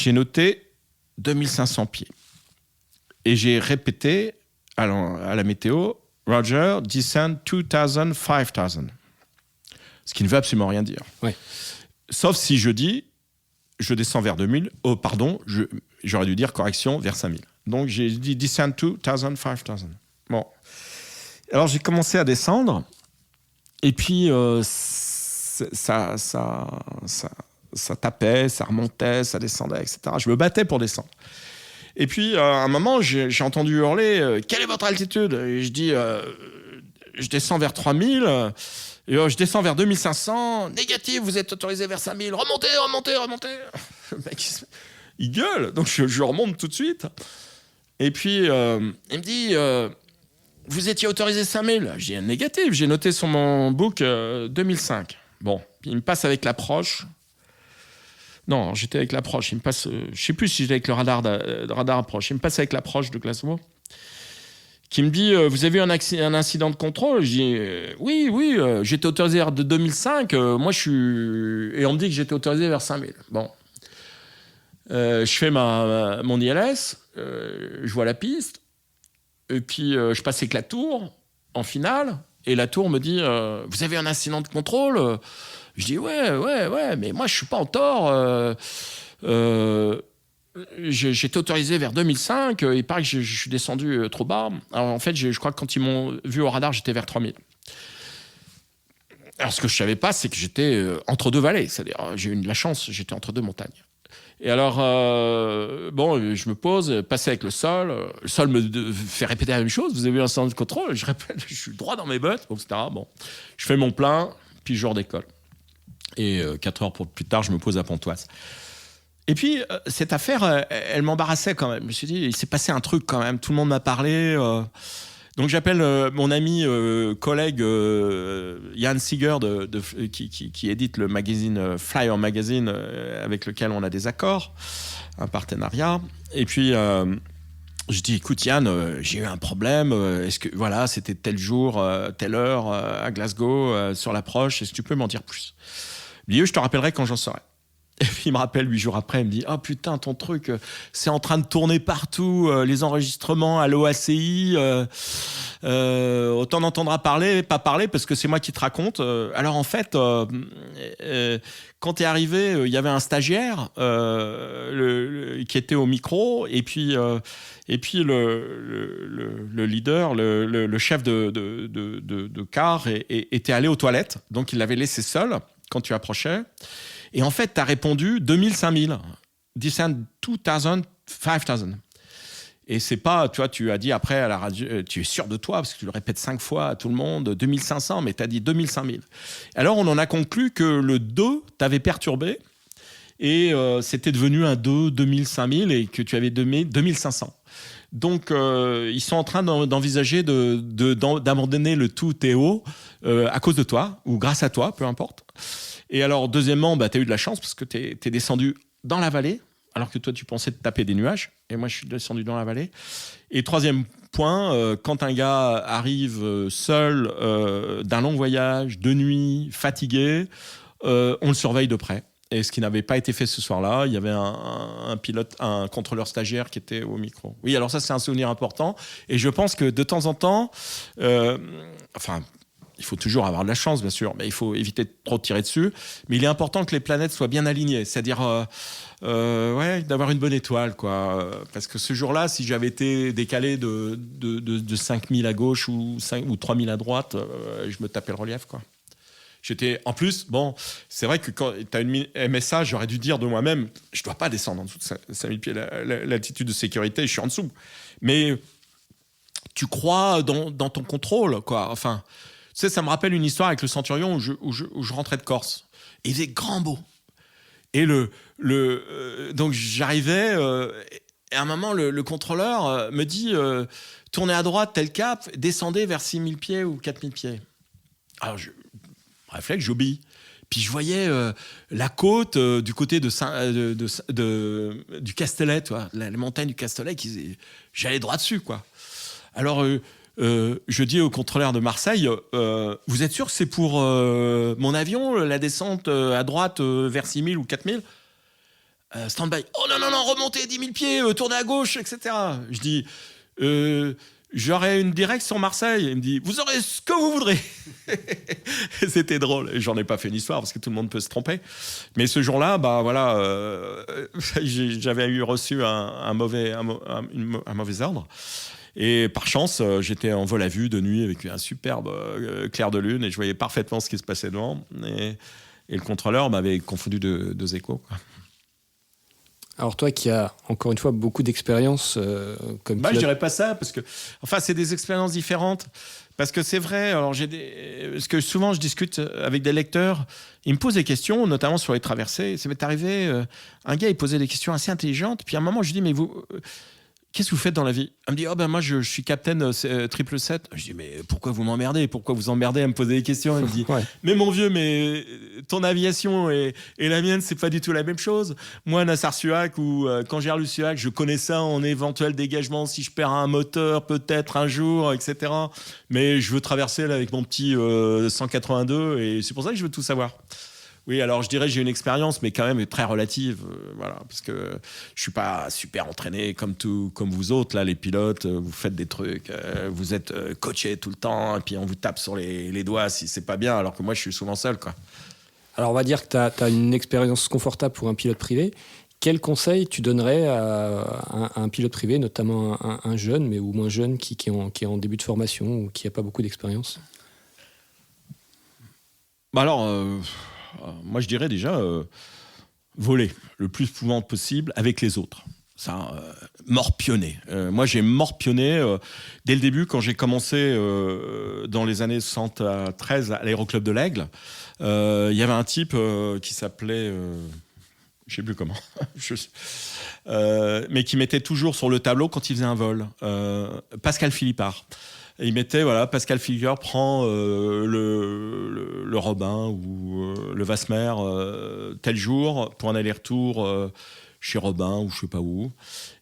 noté 2500 pieds. Et j'ai répété à la météo Roger, descend 2000, 5000. Ce qui ne veut absolument rien dire. Ouais. Sauf si je dis, je descends vers 2000. Oh, pardon, j'aurais dû dire correction, vers 5000. Donc, j'ai dit descend 2000, 5000. Bon. Alors, j'ai commencé à descendre. Et puis, ça tapait, ça remontait, ça descendait, etc. Je me battais pour descendre. Et puis, à un moment, j'ai entendu hurler « Quelle est votre altitude ?» Et je dis « Je descends vers 3000. Et je descends vers 2500. Négatif, vous êtes autorisé vers 5000. Remontez, remontez, remontez. » Le mec, il gueule. Donc, je remonte tout de suite. Et puis, il me dit « Vous étiez autorisé 5000. » Je dis « Négatif, j'ai noté sur mon book 2005. » Bon, puis il me passe avec l'approche. Non, j'étais avec l'approche. Il me passe, je ne sais plus si j'étais avec le radar approche. Il me passe avec l'approche de Glasgow, qui me dit vous avez eu un incident de contrôle. Je dis oui, j'étais autorisé vers 2005. Moi, je suis. Et on me dit que j'étais autorisé vers 5000. Bon. Je fais mon ILS, je vois la piste, et puis je passe avec la tour en finale, et la tour me dit vous avez un incident de contrôle. Je dis ouais, mais moi je suis pas en tort. J'étais autorisé vers 2005. Il paraît que je suis descendu trop bas. Alors en fait, je crois que quand ils m'ont vu au radar, j'étais vers 3000. Alors ce que je savais pas, c'est que j'étais entre deux vallées. C'est-à-dire, j'ai eu de la chance, j'étais entre deux montagnes. Et alors, je me pose, passer avec le sol. Le sol me fait répéter la même chose. Vous avez eu un incident de contrôle. Je répète, je suis droit dans mes bottes, etc. Bon, je fais mon plein, puis je redécolle. Et 4 heures plus tard, je me pose à Pontoise. Et puis, cette affaire, elle m'embarrassait quand même. Je me suis dit, il s'est passé un truc quand même. Tout le monde m'a parlé. Donc, j'appelle mon ami, collègue Yann Seeger, qui édite le magazine Flyer Magazine, avec lequel on a des accords, un partenariat. Et puis, je dis, écoute Yann, j'ai eu un problème. Est-ce que, voilà, c'était tel jour, telle heure à Glasgow, sur l'approche. Est-ce que tu peux m'en dire plus ? Il dit, je te rappellerai quand j'en saurai. Et puis il me rappelle 8 jours après, il me dit « Ah putain, ton truc, c'est en train de tourner partout, les enregistrements à l'OACI, autant en entendra parler, pas parler, parce que c'est moi qui te raconte. Alors en fait, quand t'es arrivé, il y avait un stagiaire qui était au micro, et puis le leader, le chef de car était allé aux toilettes, donc il l'avait laissé seul quand tu approchais. Et en fait, tu as répondu 2000, 5000. Descend 2000, 5000. Et c'est pas, tu vois, tu as dit après à la radio, tu es sûr de toi, parce que tu le répètes 5 fois à tout le monde, 2500, mais tu as dit 2000, 5000. Alors, on en a conclu que le 2 t'avait perturbé, et c'était devenu un 2, 2000, 5000, et que tu avais donné 2500. Donc, ils sont en train d'envisager d'abandonner le tout Théo à cause de toi, ou grâce à toi, peu importe. Et alors, deuxièmement, tu as eu de la chance parce que tu es descendu dans la vallée, alors que toi, tu pensais te taper des nuages. Et moi, je suis descendu dans la vallée. Et troisième point, quand un gars arrive seul d'un long voyage, de nuit, fatigué, on le surveille de près. Et ce qui n'avait pas été fait ce soir-là, il y avait un pilote, un contrôleur stagiaire qui était au micro. Oui, alors ça, c'est un souvenir important. Et je pense que de temps en temps, il faut toujours avoir de la chance, bien sûr, mais il faut éviter de trop tirer dessus. Mais il est important que les planètes soient bien alignées, c'est-à-dire d'avoir une bonne étoile, quoi. Parce que ce jour-là, si j'avais été décalé de 5000 à gauche ou 3000 à droite, je me tapais le relief, quoi. En plus, bon, c'est vrai que quand tu as une MSA, j'aurais dû dire de moi-même, je ne dois pas descendre en dessous de 5000 pieds, l'altitude de sécurité, je suis en dessous. Mais tu crois dans ton contrôle, quoi. Enfin, tu sais, ça me rappelle une histoire avec le Centurion où je rentrais de Corse. Et il faisait grand beau. Et donc j'arrivais, et à un moment, le contrôleur me dit tournez à droite, tel cap, descendez vers 6000 pieds ou 4000 pieds. Alors, réflexe, j'obéis. Puis je voyais la côte du côté du Castellet, tu vois, la montagne du Castellet, j'allais droit dessus, quoi. Alors, je dis au contrôleur de Marseille, vous êtes sûr que c'est pour mon avion, la descente à droite vers 6000 ou 4000 stand-by. Oh non, remontez 10 000 pieds, tournez à gauche, etc. Je dis, j'aurai une directe sur Marseille. Il me dit, vous aurez ce que vous voudrez. C'était drôle. J'en ai pas fait une histoire parce que tout le monde peut se tromper. Mais ce jour-là, j'avais reçu un mauvais ordre. Et par chance, j'étais en vol à vue de nuit avec un superbe clair de lune et je voyais parfaitement ce qui se passait devant. Et le contrôleur m'avait confondu deux échos, quoi. Alors toi qui as, encore une fois, beaucoup d'expérience comme pilote... Je dirais pas ça, parce que c'est des expériences différentes. Parce que c'est vrai, alors parce que souvent je discute avec des lecteurs, ils me posent des questions, notamment sur les traversées. Ça m'est arrivé, un gars il posait des questions assez intelligentes, puis à un moment je lui dis, mais vous... Qu'est-ce que vous faites dans la vie ? Elle me dit, moi je suis capitaine 777. Je dis, mais pourquoi vous m'emmerdez ? Pourquoi vous emmerdez à me poser des questions ? Elle me dit, mais mon vieux, mais ton aviation et la mienne, c'est pas du tout la même chose. Moi, Nassar-Suac, ou quand j'ai lu Suac, je connais ça en éventuel dégagement, si je perds un moteur, peut-être un jour, etc. Mais je veux traverser là avec mon petit 182 et c'est pour ça que je veux tout savoir. Oui, alors je dirais que j'ai une expérience, mais quand même très relative, parce que je suis pas super entraîné comme vous autres, là, les pilotes, vous faites des trucs, vous êtes coaché tout le temps, et puis on vous tape sur les doigts si c'est pas bien, alors que moi je suis souvent seul, quoi. Alors on va dire que tu as une expérience confortable pour un pilote privé. Quel conseil tu donnerais à un pilote privé, notamment un jeune, mais ou moins jeune, qui est en début de formation ou qui n'a pas beaucoup d'expérience ? Moi, je dirais déjà voler le plus souvent possible avec les autres. Ça, morpionner. Moi, j'ai morpionné dès le début, quand j'ai commencé dans les années 73 à l'Aéroclub de l'Aigle. Il y avait un type qui s'appelait... je ne sais plus comment. Mais qui mettait toujours sur le tableau quand il faisait un vol. Pascal Philippard. Et il mettait, Pascal Philippard prend le Robin ou le Vasmer tel jour pour un aller-retour chez Robin ou je sais pas où.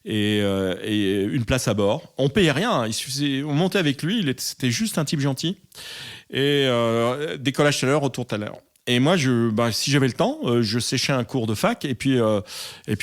Et une place à bord. On payait rien. On montait avec lui. C'était juste un type gentil. Et décollage tout à l'heure, retour tout à l'heure. Et moi, si j'avais le temps, je séchais un cours de fac et puis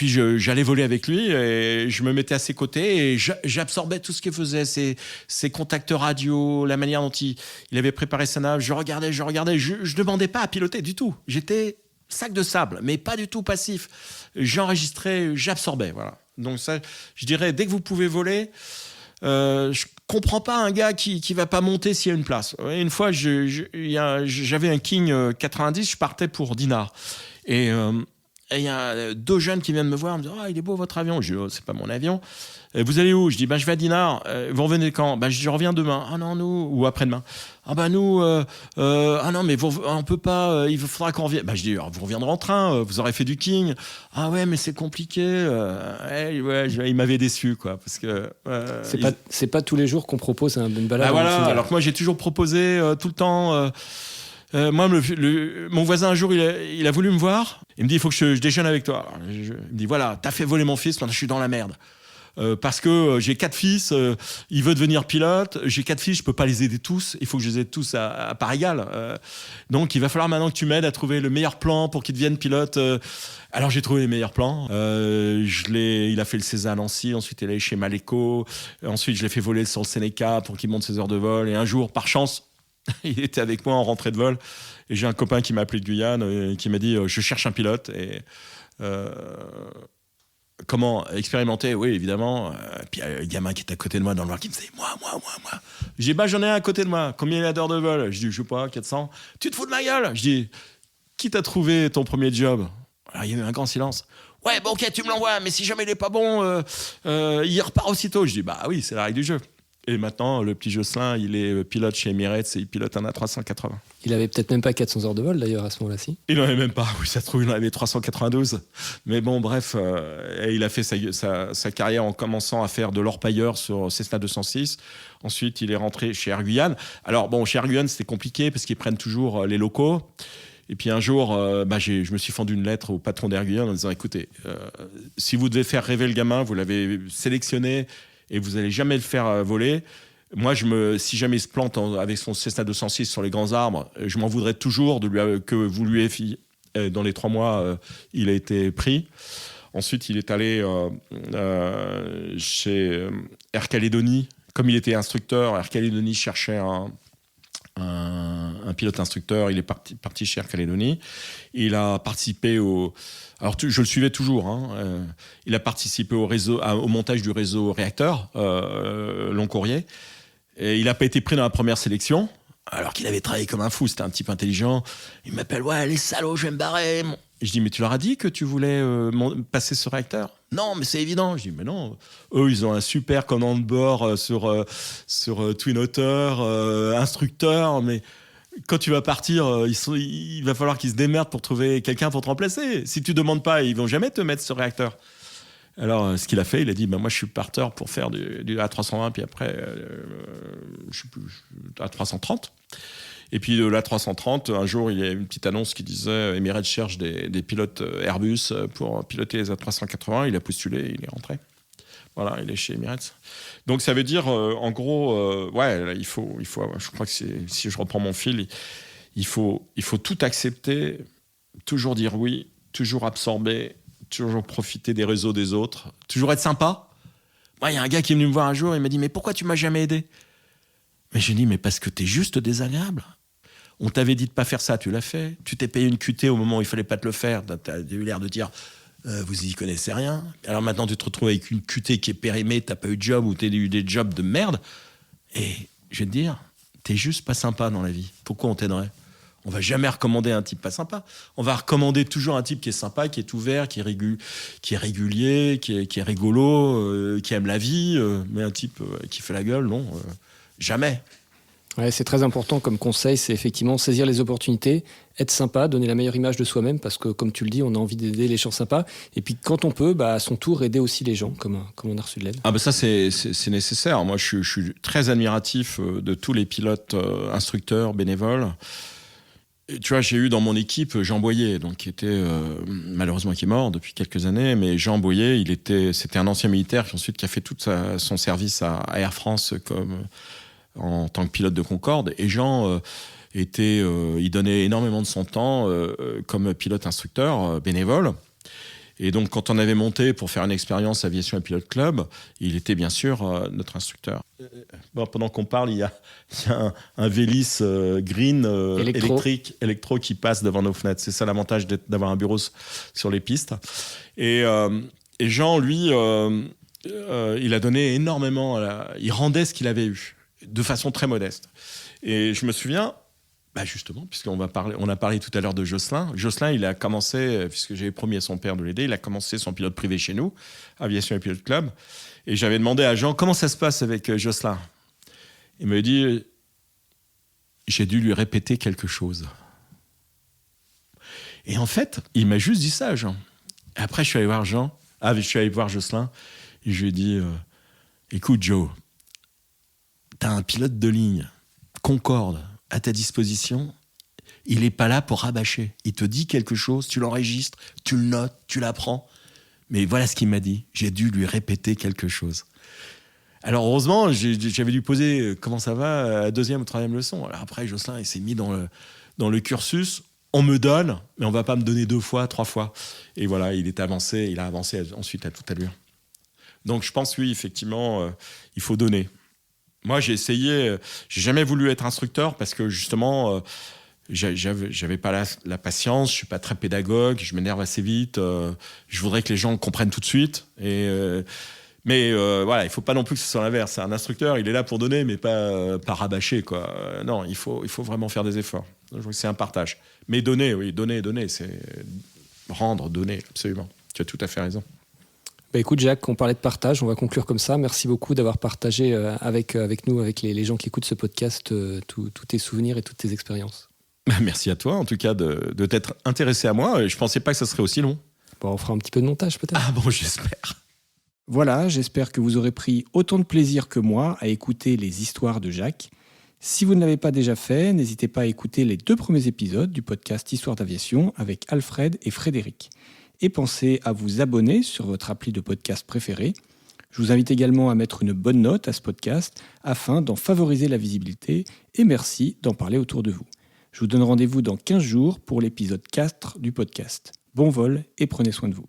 j'allais voler avec lui et je me mettais à ses côtés et j'absorbais tout ce qu'il faisait, ses contacts radio, la manière dont il avait préparé sa nave. Je regardais, je demandais pas à piloter du tout. J'étais sac de sable, mais pas du tout passif. J'enregistrais, j'absorbais, voilà. Donc ça, je dirais, dès que vous pouvez voler, je comprends pas un gars qui va pas monter s'il y a une place. Une fois, j'avais un King 90, je partais pour Dinard. Et il y a deux jeunes qui viennent me voir, me disent, il est beau votre avion. Je dis, c'est pas mon avion. Vous allez où ? Je dis, je vais à Dinard. Vous revenez quand ? Je dis, je reviens demain. Ah non, nous, ou après-demain. Nous, non, mais on peut pas, il faudra qu'on revienne. Je dis, vous reviendrez en train, vous aurez fait du King. Ah ouais, mais c'est compliqué. Il m'avait déçu, quoi, parce que. C'est pas tous les jours qu'on propose une balade. Alors que moi, j'ai toujours proposé tout le temps. Moi, mon voisin, un jour, il a voulu me voir. Il me dit, il faut que je déjeune avec toi. Il me dit, voilà, t'as fait voler mon fils, maintenant je suis dans la merde. Parce que j'ai 4 fils, il veut devenir pilote, j'ai 4 fils, je peux pas les aider tous, il faut que je les aide tous à part égale. Donc il va falloir maintenant que tu m'aides à trouver le meilleur plan pour qu'ils deviennent pilotes. Alors j'ai trouvé les meilleurs plans. Il a fait le César à Nancy, ensuite il est allé chez Maléco, ensuite je l'ai fait voler sur le Sénéca pour qu'il monte ses heures de vol. Et un jour, par chance, il était avec moi en rentrée de vol. Et j'ai un copain qui m'a appelé de Guyane et qui m'a dit je cherche un pilote. Et comment expérimenter ? Oui, évidemment. Puis il y a un gamin qui est à côté de moi dans le noir qui me disait moi. Je dis j'en ai un à côté de moi. Combien il a d'heures de vol ? Je dis je sais pas, 400. Tu te fous de ma gueule ? Je dis qui t'a trouvé ton premier job ? Alors il y a eu un grand silence. Ouais, bon, ok, tu me l'envoies, mais si jamais il est pas bon, il repart aussitôt. Je dis oui, c'est la règle du jeu. Et maintenant, le petit Jocelyn, il est pilote chez Emirates et il pilote un A380. Il avait peut-être même pas 400 heures de vol d'ailleurs à ce moment-là, si. Il n'en avait même pas, oui, ça se trouve, il en avait 392. Mais bon, bref, et il a fait sa carrière en commençant à faire de l'orpailleur sur Cessna 206. Ensuite, il est rentré chez Air Guyane. Alors, bon, chez Air Guyane, c'était compliqué parce qu'ils prennent toujours les locaux. Et puis un jour, je me suis fendu une lettre au patron d'Air Guyane en disant, écoutez, si vous devez faire rêver le gamin, vous l'avez sélectionné, et vous n'allez jamais le faire voler. Moi, si jamais il se plante avec son Cessna 206 sur les grands arbres, je m'en voudrais toujours que vous lui ayez fait. Dans les 3 mois, il a été pris. Ensuite, il est allé chez Air Calédonie. comme il était instructeur, Air Calédonie cherchait un pilote instructeur. Il est parti chez Air Calédonie. Il a participé je le suivais toujours. Il a participé au montage du réseau réacteur long courrier. Et il n'a pas été pris dans la première sélection, alors qu'il avait travaillé comme un fou. C'était un type intelligent. Il m'appelle, ouais, les salauds, je vais me barrer. Je dis, mais tu leur as dit que tu voulais passer ce réacteur ? Non, mais c'est évident. Je dis, mais non. Eux, ils ont un super commandant de bord sur Twin Otter, instructeur, mais quand tu vas partir, il va falloir qu'ils se démerdent pour trouver quelqu'un pour te remplacer. Si tu demandes pas, ils vont jamais te mettre ce réacteur. Alors, ce qu'il a fait, il a dit, moi, je suis parteur pour faire du A320, puis après, je sais plus, A330. Et puis de l'A330, un jour, il y a une petite annonce qui disait Emirates cherche des pilotes Airbus pour piloter les A380. Il a postulé, il est rentré. Voilà, il est chez Emirates. Donc ça veut dire, en gros, il faut, je crois que si je reprends mon fil, il faut tout accepter, toujours dire oui, toujours absorber, toujours profiter des réseaux des autres, toujours être sympa. Moi, il y a un gars qui est venu me voir un jour, il m'a dit, mais pourquoi tu m'as jamais aidé ? Mais j'ai dit, mais parce que t'es juste désagréable. On t'avait dit de pas faire ça, tu l'as fait. Tu t'es payé une QT au moment où il fallait pas te le faire. T'as eu l'air de dire, vous y connaissez rien. Alors maintenant, tu te retrouves avec une QT qui est périmée, t'as pas eu de job ou t'as eu des jobs de merde. Et je vais te dire, t'es juste pas sympa dans la vie. Pourquoi on t'aiderait ? On va jamais recommander un type pas sympa. On va recommander toujours un type qui est sympa, qui est ouvert, qui est régulier, qui est rigolo, qui aime la vie. Mais un type qui fait la gueule, non, jamais. Ouais, c'est très important comme conseil, c'est effectivement saisir les opportunités, être sympa, donner la meilleure image de soi-même, parce que comme tu le dis, on a envie d'aider les gens sympas. Et puis quand on peut, à son tour, aider aussi les gens, comme on a reçu de l'aide. Ah ça c'est nécessaire. Moi je suis très admiratif de tous les pilotes instructeurs, bénévoles. Et, tu vois, j'ai eu dans mon équipe Jean Boyer, donc qui était malheureusement qui est mort depuis quelques années, mais Jean Boyer, c'était un ancien militaire qui a fait tout son service à Air France en tant que pilote de Concorde. Et Jean il donnait énormément de son temps comme pilote instructeur bénévole. Et donc, quand on avait monté pour faire une expérience Aviation et Pilote Club, il était bien sûr notre instructeur. Pendant qu'on parle, il y a un Vélis green électro qui passe devant nos fenêtres. C'est ça l'avantage d'avoir un bureau sur les pistes. Et Jean, lui, il a donné énormément. Il rendait ce qu'il avait eu, de façon très modeste. Et je me souviens... justement, puisqu'on a parlé tout à l'heure de Jocelyn. Jocelyn, il a commencé, puisque j'avais promis à son père de l'aider, il a commencé son pilote privé chez nous, Aviation et Pilote Club. Et j'avais demandé à Jean, comment ça se passe avec Jocelyn ? Il me dit, j'ai dû lui répéter quelque chose. Et en fait, il m'a juste dit ça, Jean. Et après, je suis allé voir Jocelyn, et je lui ai dit, écoute, Joe, t'as un pilote de ligne, Concorde, à ta disposition, il n'est pas là pour rabâcher. Il te dit quelque chose, tu l'enregistres, tu le notes, tu l'apprends. Mais voilà ce qu'il m'a dit. J'ai dû lui répéter quelque chose. Alors heureusement, j'avais dû poser comment ça va à la deuxième ou troisième leçon. Alors après, Jocelyn, il s'est mis dans le cursus. On me donne, mais on ne va pas me donner 2 fois, 3 fois. Et voilà, il a avancé ensuite à toute allure. Donc je pense, oui, effectivement, il faut donner. Moi, j'ai jamais voulu être instructeur parce que justement, j'avais pas la patience, je suis pas très pédagogue, je m'énerve assez vite, je voudrais que les gens comprennent tout de suite. Mais voilà, il faut pas non plus que ce soit l'inverse. Un instructeur, il est là pour donner, mais pas rabâcher, quoi. Non, il faut vraiment faire des efforts. Je crois que c'est un partage. Mais donner, oui, donner, c'est rendre, donner, absolument. Tu as tout à fait raison. Écoute Jacques, on parlait de partage, on va conclure comme ça. Merci beaucoup d'avoir partagé avec nous, avec les gens qui écoutent ce podcast, tous tes souvenirs et toutes tes expériences. Merci à toi en tout cas de t'être intéressé à moi. Je ne pensais pas que ça serait aussi long. On fera un petit peu de montage peut-être. Ah bon, j'espère. Voilà, j'espère que vous aurez pris autant de plaisir que moi à écouter les histoires de Jacques. Si vous ne l'avez pas déjà fait, n'hésitez pas à écouter les 2 premiers épisodes du podcast Histoire d'aviation avec Alfred et Frédéric. Et pensez à vous abonner sur votre appli de podcast préféré. Je vous invite également à mettre une bonne note à ce podcast afin d'en favoriser la visibilité et merci d'en parler autour de vous. Je vous donne rendez-vous dans 15 jours pour l'épisode 4 du podcast. Bon vol et prenez soin de vous.